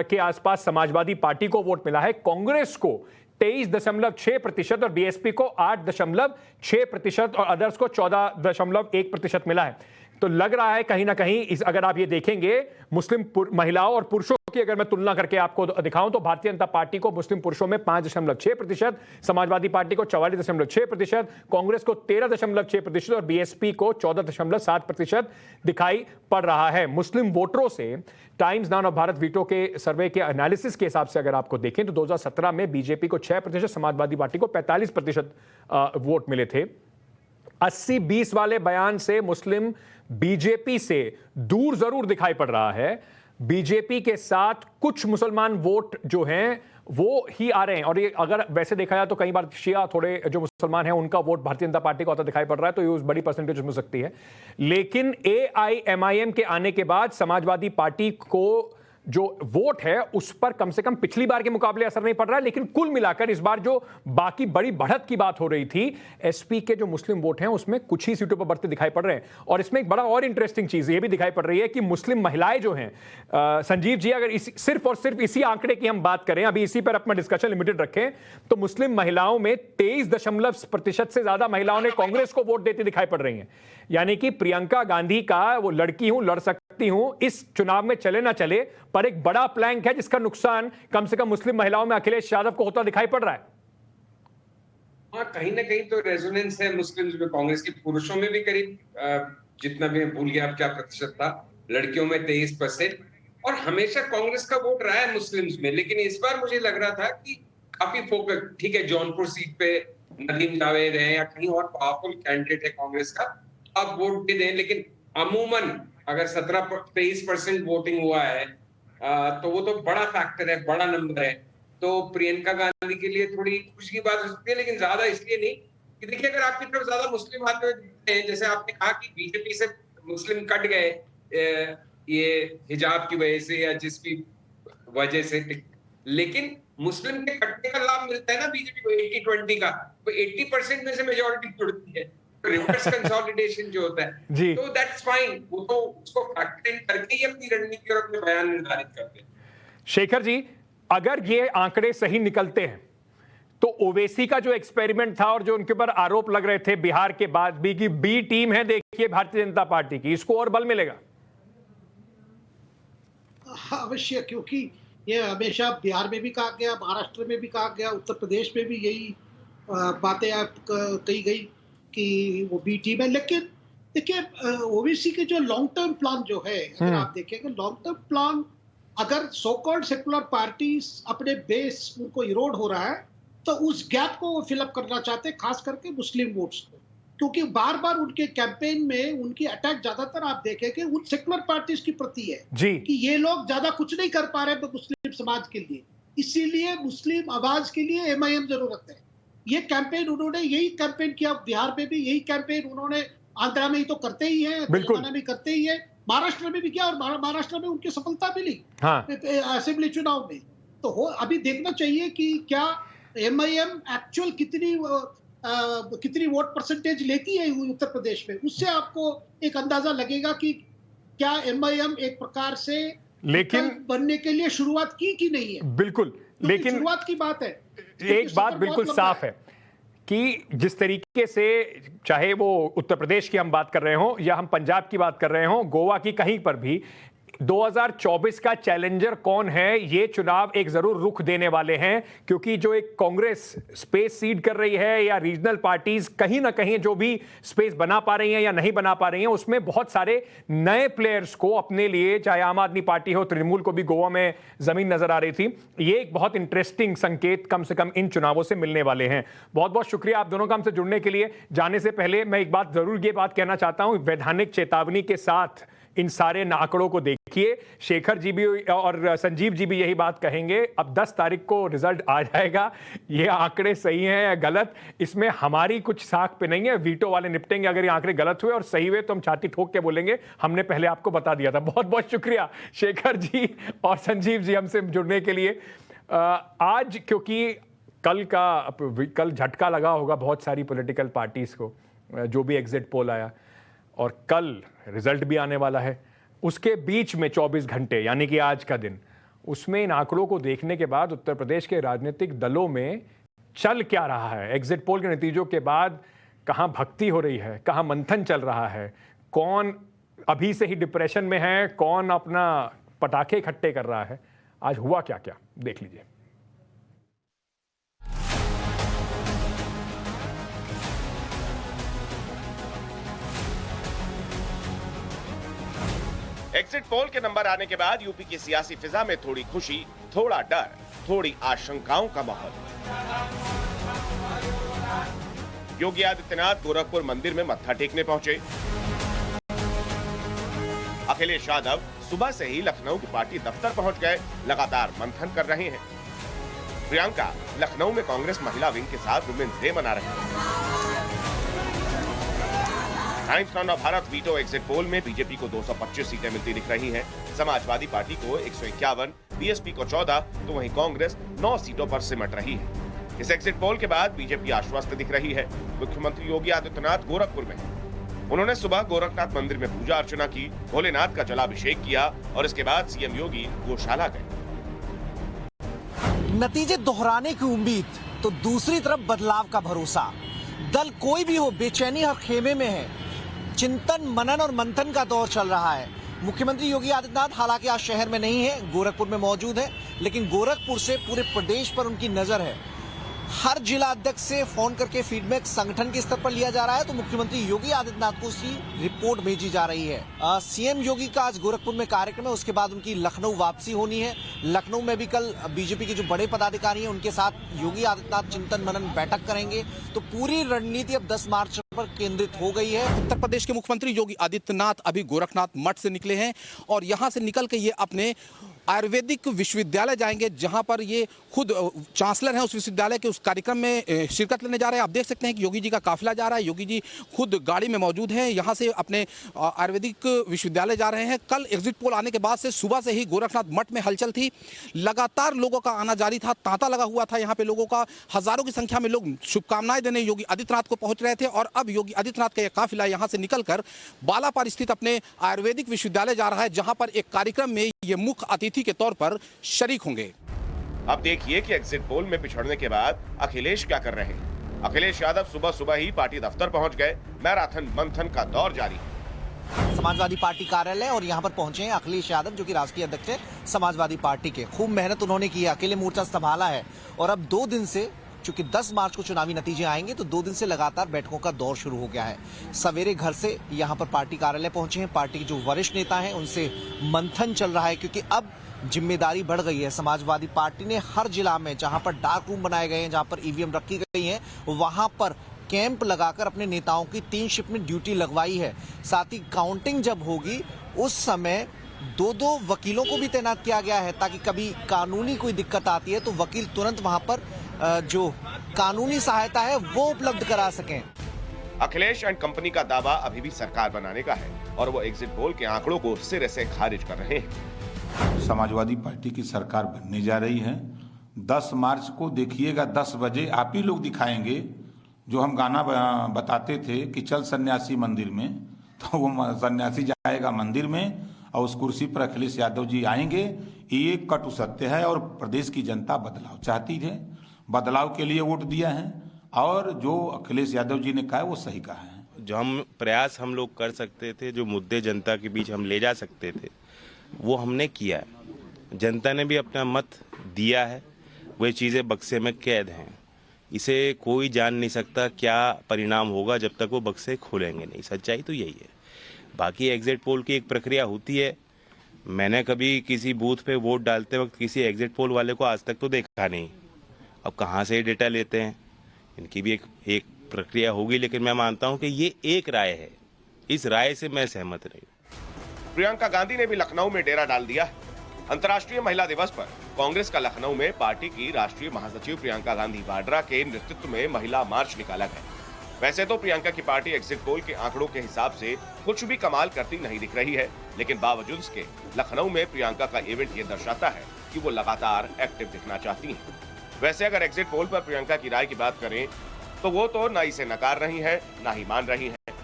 के आसपास समाजवादी पार्टी को वोट मिला है, कांग्रेस को 23.6% और बीएसपी को 8.6% और अदर्स को 14.1% मिला है। तो लग रहा है कहीं ना कहीं अगर आप ये देखेंगे मुस्लिम महिलाओं और पुरुषों की अगर मैं तुलना करके आपको दिखाऊं तो भारतीय जनता पार्टी को मुस्लिम पुरुषों में 5.6%, समाजवादी पार्टी को 44.6%, कांग्रेस को 13.6% और बीएसपी को 14.7% दिखाई पड़ रहा है। मुस्लिम वोटरों से times now of Bharat veto के सर्वे के एनालिसिस के हिसाब से अगर आपको देखें तो 2017 में बीजेपी को 6%, समाजवादी पार्टी को 45% वोट मिले थे। 80-20 वाले बयान से मुस्लिम बीजेपी से दूर जरूर दिखाई पड़ रहा है। बीजेपी के साथ कुछ मुसलमान वोट जो हैं वो ही आ रहे हैं, और ये अगर वैसे देखा जाए तो कई बार शिया थोड़े जो मुसलमान हैं उनका वोट भारतीय जनता पार्टी को आता दिखाई पड़ रहा है, तो ये बड़ी परसेंटेज हो सकती है। लेकिन AIMIM के आने के बाद समाजवादी पार्टी को जो वोट है उस पर कम से कम पिछली बार के मुकाबले असर नहीं पड़ रहा है, लेकिन कुल मिलाकर इस बार जो बाकी बड़ी बढ़त की बात हो रही थी, एसपी के जो मुस्लिम वोट हैं उसमें कुछ ही सीटों पर बढ़ते दिखाई पड़ रहे हैं। और इसमें एक बड़ा और इंटरेस्टिंग चीज ये भी दिखाई पड़ रही है कि मुस्लिम महिलाएं जो हैं, संजीव जी, अगर सिर्फ और सिर्फ इसी आंकड़े की हम बात करें, अभी इसी पर अपना डिस्कशन लिमिटेड रखें, तो मुस्लिम महिलाओं में 23% से ज्यादा महिलाओं ने कांग्रेस को वोट देती दिखाई पड़ रही हैं। यानी कि प्रियंका गांधी का वो लड़की हूं, लड़ सकती हूं, इस चुनाव में चले ना चले, पर एक बड़ा प्लैंक है जिसका नुकसान कम से कम मुस्लिम महिलाओं में अखिलेश यादव को होता दिखाई पड़ रहा है। हाँ, कहीं ना कहीं तो रेजोनेंस है मुस्लिम्स में, कांग्रेस की। पुरुषों में भी करीब जितना भी भूल गया अब क्या प्रतिशत था, लड़कियों में 23%, और हमेशा कांग्रेस का वोट रहा है मुस्लिम्स में। लेकिन इस बार मुझे लग रहा था कि काफी फोकस, ठीक है जौनपुर सीट पे नदीम जावेद है या कहीं और पावरफुल कैंडिडेट है कांग्रेस का, आप वोट भी दें, लेकिन अमूमन अगर 17-23% वोटिंग हुआ है तो वो तो बड़ा फैक्टर है, बड़ा नंबर है। तो प्रियंका गांधी के लिए थोड़ी खुशी की बात हो सकती है, लेकिन ज्यादा इसलिए नहीं कि देखिए अगर आपकी तरफ ज्यादा मुस्लिम आते हुए दिखते हैं, जैसे आपने कहा कि बीजेपी से मुस्लिम कट गए ये हिजाब की वजह से या जिस भी वजह से, लेकिन मुस्लिम के कटने का लाभ मिलता है ना बीजेपी को 80-20 का, तो 80% में से मेजॉरिटी जुड़ती है, रिवर्स कंसोलिडेशन जो होता है जी। तो दैट्स फाइन, वो तो उसको फैक्टर इन करके ही अपनी रणनीति और अपने बयान निर्धारित करते हैं। शेखर जी, अगर ये आंकड़े सही निकलते हैं तो ओवैसी का जो एक्सपेरिमेंट था और जो उनके ऊपर आरोप लग रहे थे बिहार के बाद भी कि बी टीम है देखिए भारतीय जनता पार्टी की, इसको और बल मिलेगा? हाँ अवश्य, क्योंकि ये हमेशा बिहार में भी कहा गया, महाराष्ट्र में भी कहा गया, उत्तर प्रदेश में भी यही बातें आप कही गई कि वो बी टीम है। लेकिन देखिए ओवैसी के जो लॉन्ग टर्म प्लान जो है, अगर आप देखेंगे लॉन्ग टर्म प्लान, अगर सो कॉल्ड सेकुलर पार्टीज अपने बेस उनको इरोड हो रहा है तो उस गैप को वो फिलअप करना चाहते हैं, खास करके मुस्लिम वोट्स को, क्योंकि बार बार उनके कैंपेन में उनकी अटैक ज्यादातर आप देखेंगे उन सेकुलर पार्टीज की प्रति है जी। कि ये लोग ज्यादा कुछ नहीं कर पा रहे मुस्लिम समाज के लिए, इसीलिए मुस्लिम आवाज के लिए एमआईएम जरूरत है। ये कैंपेन उन्होंने यही कैंपेन किया, बिहार में भी यही कैंपेन उन्होंने, आंध्रा में ही तो करते ही है, तेलंगाना में करते ही है, महाराष्ट्र में भी किया और महाराष्ट्र में उनकी सफलता मिली असेंबली चुनाव में। तो अभी देखना चाहिए कि क्या एमआईएम एक्चुअल कितनी वोट परसेंटेज लेती है उत्तर प्रदेश में, उससे आपको एक अंदाजा लगेगा कि क्या एमआईएम एक प्रकार से लेकिन बनने के लिए शुरुआत की कि नहीं है। बिल्कुल, लेकिन शुरुआत की बात है। एक बात बिल्कुल साफ है कि जिस तरीके से, चाहे वो उत्तर प्रदेश की हम बात कर रहे हो या हम पंजाब की बात कर रहे हो, गोवा की, कहीं पर भी 2024 का चैलेंजर कौन है, ये चुनाव एक जरूर रुख देने वाले हैं, क्योंकि जो एक कांग्रेस स्पेस सीड कर रही है या रीजनल पार्टीज कहीं ना कहीं जो भी स्पेस बना पा रही हैं या नहीं बना पा रही हैं, उसमें बहुत सारे नए प्लेयर्स को अपने लिए, चाहे आम आदमी पार्टी हो, तृणमूल को भी गोवा में जमीन नजर आ रही थी। ये एक बहुत इंटरेस्टिंग संकेत कम से कम इन चुनावों से मिलने वाले हैं। बहुत बहुत शुक्रिया आप दोनों का हमसे जुड़ने के लिए। जाने से पहले मैं एक बात जरूर ये बात कहना चाहता हूं, वैधानिक चेतावनी के साथ इन सारे आंकड़ों को देखिए। शेखर जी भी और संजीव जी भी यही बात कहेंगे। अब 10 तारीख को रिजल्ट आ जाएगा, ये आंकड़े सही हैं या गलत, इसमें हमारी कुछ साख पे नहीं है, वीटो वाले निपटेंगे। अगर ये आंकड़े गलत हुए और सही हुए तो हम छाती ठोक के बोलेंगे हमने पहले आपको बता दिया था। बहुत बहुत शुक्रिया शेखर जी और संजीव जी हमसे जुड़ने के लिए। आज क्योंकि कल झटका लगा होगा बहुत सारी पॉलिटिकल पार्टीज को, जो भी एग्जिट पोल आया, और कल रिजल्ट भी आने वाला है। उसके बीच में 24 घंटे यानी कि आज का दिन, उसमें इन आंकड़ों को देखने के बाद उत्तर प्रदेश के राजनीतिक दलों में चल क्या रहा है, एग्जिट पोल के नतीजों के बाद कहां भक्ति हो रही है, कहां मंथन चल रहा है, कौन अभी से ही डिप्रेशन में है, कौन अपना पटाखे इकट्ठे कर रहा है, आज हुआ क्या क्या देख लीजिए। एग्जिट पोल के नंबर आने के बाद यूपी की सियासी फिजा में थोड़ी खुशी, थोड़ा डर, थोड़ी आशंकाओं का माहौल। योगी आदित्यनाथ गोरखपुर मंदिर में मत्था टेकने पहुंचे। अखिलेश यादव सुबह से ही लखनऊ की पार्टी दफ्तर पहुंच गए, लगातार मंथन कर रहे हैं। प्रियंका लखनऊ में कांग्रेस महिला विंग के साथ वुमेन्स डे मना रहे हैं। Times now Bharat veto exit poll में बीजेपी को 225 सीटें मिलती दिख रही हैं। समाजवादी पार्टी को 151, बीएसपी को 14, तो वहीं कांग्रेस 9 सीटों पर सिमट रही है। इस एग्जिट पोल के बाद बीजेपी आश्वस्त दिख रही है। मुख्यमंत्री योगी आदित्यनाथ गोरखपुर में, उन्होंने सुबह गोरखनाथ मंदिर में पूजा अर्चना की, भोलेनाथ का जलाभिषेक किया और इसके बाद सीएम योगी गौशाला गए। नतीजे दोहराने की उम्मीद तो दूसरी तरफ बदलाव का भरोसा। दल कोई भी हो, बेचैनी हर खेमे में है। चिंतन, मनन और मंथन का दौर चल रहा है। मुख्यमंत्री योगी आदित्यनाथ हालांकि आज शहर में नहीं है, गोरखपुर में मौजूद है, लेकिन गोरखपुर से पूरे प्रदेश पर उनकी नजर है। हर जिला अध्यक्ष से फोन करके फीडबैक संगठन के स्तर पर लिया जा रहा है, तो मुख्यमंत्री योगी आदित्यनाथ को उसकी रिपोर्ट भेजी जा रही है। सीएम योगी का आज गोरखपुर में कार्यक्रम है, उसके बाद उनकी लखनऊ वापसी होनी है। लखनऊ में भी कल बीजेपी के जो बड़े पदाधिकारी हैं उनके साथ योगी आदित्यनाथ चिंतन मनन बैठक करेंगे। तो पूरी रणनीति अब 10 मार्च पर केंद्रित हो गई है। उत्तर प्रदेश के मुख्यमंत्री योगी आदित्यनाथ अभी गोरखनाथ मठ से निकले हैं और यहां से निकल के ये अपने आयुर्वेदिक विश्वविद्यालय जाएंगे, जहां पर ये खुद चांसलर हैं उस विश्वविद्यालय के, उस कार्यक्रम में शिरकत लेने जा रहे हैं। आप देख सकते हैं कि योगी जी का काफिला जा रहा है, योगी जी खुद गाड़ी में मौजूद हैं, यहां से अपने आयुर्वेदिक विश्वविद्यालय जा रहे हैं। कल एग्जिट पोल आने के बाद से सुबह से ही गोरखनाथ मठ में हलचल थी, लगातार लोगों का आना जारी था, तांता लगा हुआ था यहाँ पे लोगों का। हजारों की संख्या में लोग शुभकामनाएं देने योगी आदित्यनाथ को पहुंच रहे थे और अब योगी आदित्यनाथ का यह काफिला यहां से निकलकर बालापार स्थित अपने आयुर्वेदिक विश्वविद्यालय जा रहा है, जहां पर एक कार्यक्रम में ये मुख्य अतिथि के तौर पर शरीक होंगे। अब देखिए कि एग्जिट पोल में पिछड़ने के बाद अखिलेश क्या कर रहे हैं। अखिलेश यादव सुबह सुबह ही पार्टी दफ्तर पहुंच गए, मैराथन मंथन का दौर जारी है। समाजवादी पार्टी कार्यालय और यहाँ पर पहुंचे हैं अखिलेश यादव, जो कि राष्ट्रीय अध्यक्ष है समाजवादी पार्टी के। खूब मेहनत उन्होंने की है, अकेले मोर्चा संभाला है और अब 2 दिन से, चूंकि 10 मार्च को चुनावी नतीजे आएंगे, तो 2 दिन से लगातार बैठकों का दौर शुरू हो गया है। सवेरे घर से यहाँ पर पार्टी कार्यालय पहुंचे हैं, पार्टी के जो वरिष्ठ नेता हैं उनसे मंथन चल रहा है, क्योंकि अब जिम्मेदारी बढ़ गई है। समाजवादी पार्टी ने हर जिला में जहां पर डार्क रूम बनाए गए हैं, जहां पर ईवीएम रखी गई हैं, वहां पर कैंप लगाकर अपने नेताओं की 3 शिफ्ट में ड्यूटी लगवाई है। साथ ही काउंटिंग जब होगी उस समय 2-2 वकीलों को भी तैनात किया गया है, ताकि कभी कानूनी कोई दिक्कत आती है तो वकील तुरंत वहां पर जो कानूनी सहायता है वो उपलब्ध करा सकें। अखिलेश एंड कंपनी का दावा अभी भी सरकार बनाने का है और वो एग्जिट पोल के आंकड़ों को सिरे से खारिज कर रहे हैं। समाजवादी पार्टी की सरकार बनने जा रही है। 10 मार्च को देखिएगा 10 बजे आप ही लोग दिखाएंगे जो हम गाना बताते थे कि चल सन्यासी मंदिर में, तो वो सन्यासी जाएगा मंदिर में और उस कुर्सी पर अखिलेश यादव जी आएंगे। ये कटु सत्य है और प्रदेश की जनता बदलाव चाहती है, बदलाव के लिए वोट दिया है और जो अखिलेश यादव जी ने कहा है वो सही कहा है। जो हम लोग कर सकते थे, जो मुद्दे जनता के बीच हम ले जा सकते थे, वो हमने किया है। जनता ने भी अपना मत दिया है, वे चीज़ें बक्से में कैद हैं। इसे कोई जान नहीं सकता क्या परिणाम होगा जब तक वो बक्से खोलेंगे नहीं। सच्चाई तो यही है। बाकी एग्जिट पोल की एक प्रक्रिया होती है। मैंने कभी किसी बूथ पे वोट डालते वक्त किसी एग्जिट पोल वाले को आज तक तो देखा नहीं। अब कहाँ से डेटा लेते हैं, इनकी भी एक प्रक्रिया होगी, लेकिन मैं मानता हूँ कि ये एक राय है, इस राय से मैं सहमत नहीं। प्रियंका गांधी ने भी लखनऊ में डेरा डाल दिया है। अंतर्राष्ट्रीय महिला दिवस पर कांग्रेस का लखनऊ में पार्टी की राष्ट्रीय महासचिव प्रियंका गांधी वाड्रा के नेतृत्व में महिला मार्च निकाला गया। वैसे तो प्रियंका की पार्टी एग्जिट पोल के आंकड़ों के हिसाब से कुछ भी कमाल करती नहीं दिख रही है, लेकिन बावजूद इसके लखनऊ में प्रियंका का इवेंट ये दर्शाता है कि वो लगातार एक्टिव दिखना चाहती हैं। वैसे अगर एग्जिट पोल पर प्रियंका की राय की बात करें तो वो तो ना इसे नकार रही है, ना ही मान रही है,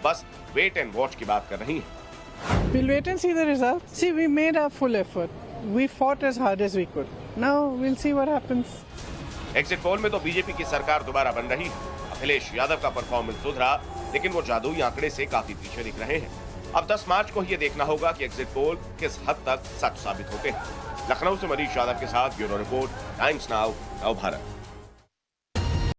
बस वेट एंड वॉच की बात कर रही है। We'll wait and see the results. See, we made our full effort. We fought as hard as we could. Now we'll see what happens. Exit poll में तो बीजेपी की सरकार दोबारा बन रही है। अखिलेश यादव का परफॉर्मेंस सुधरा, लेकिन वो जादुई आंकड़े से काफी पीछे दिख रहे हैं। अब 10 मार्च को ये देखना होगा कि एग्जिट पोल किस हद तक सच साबित होते हैं। लखनऊ से मनीष यादव के साथ ब्यूरो रिपोर्ट, टाइम्स नाउ, नव भारत।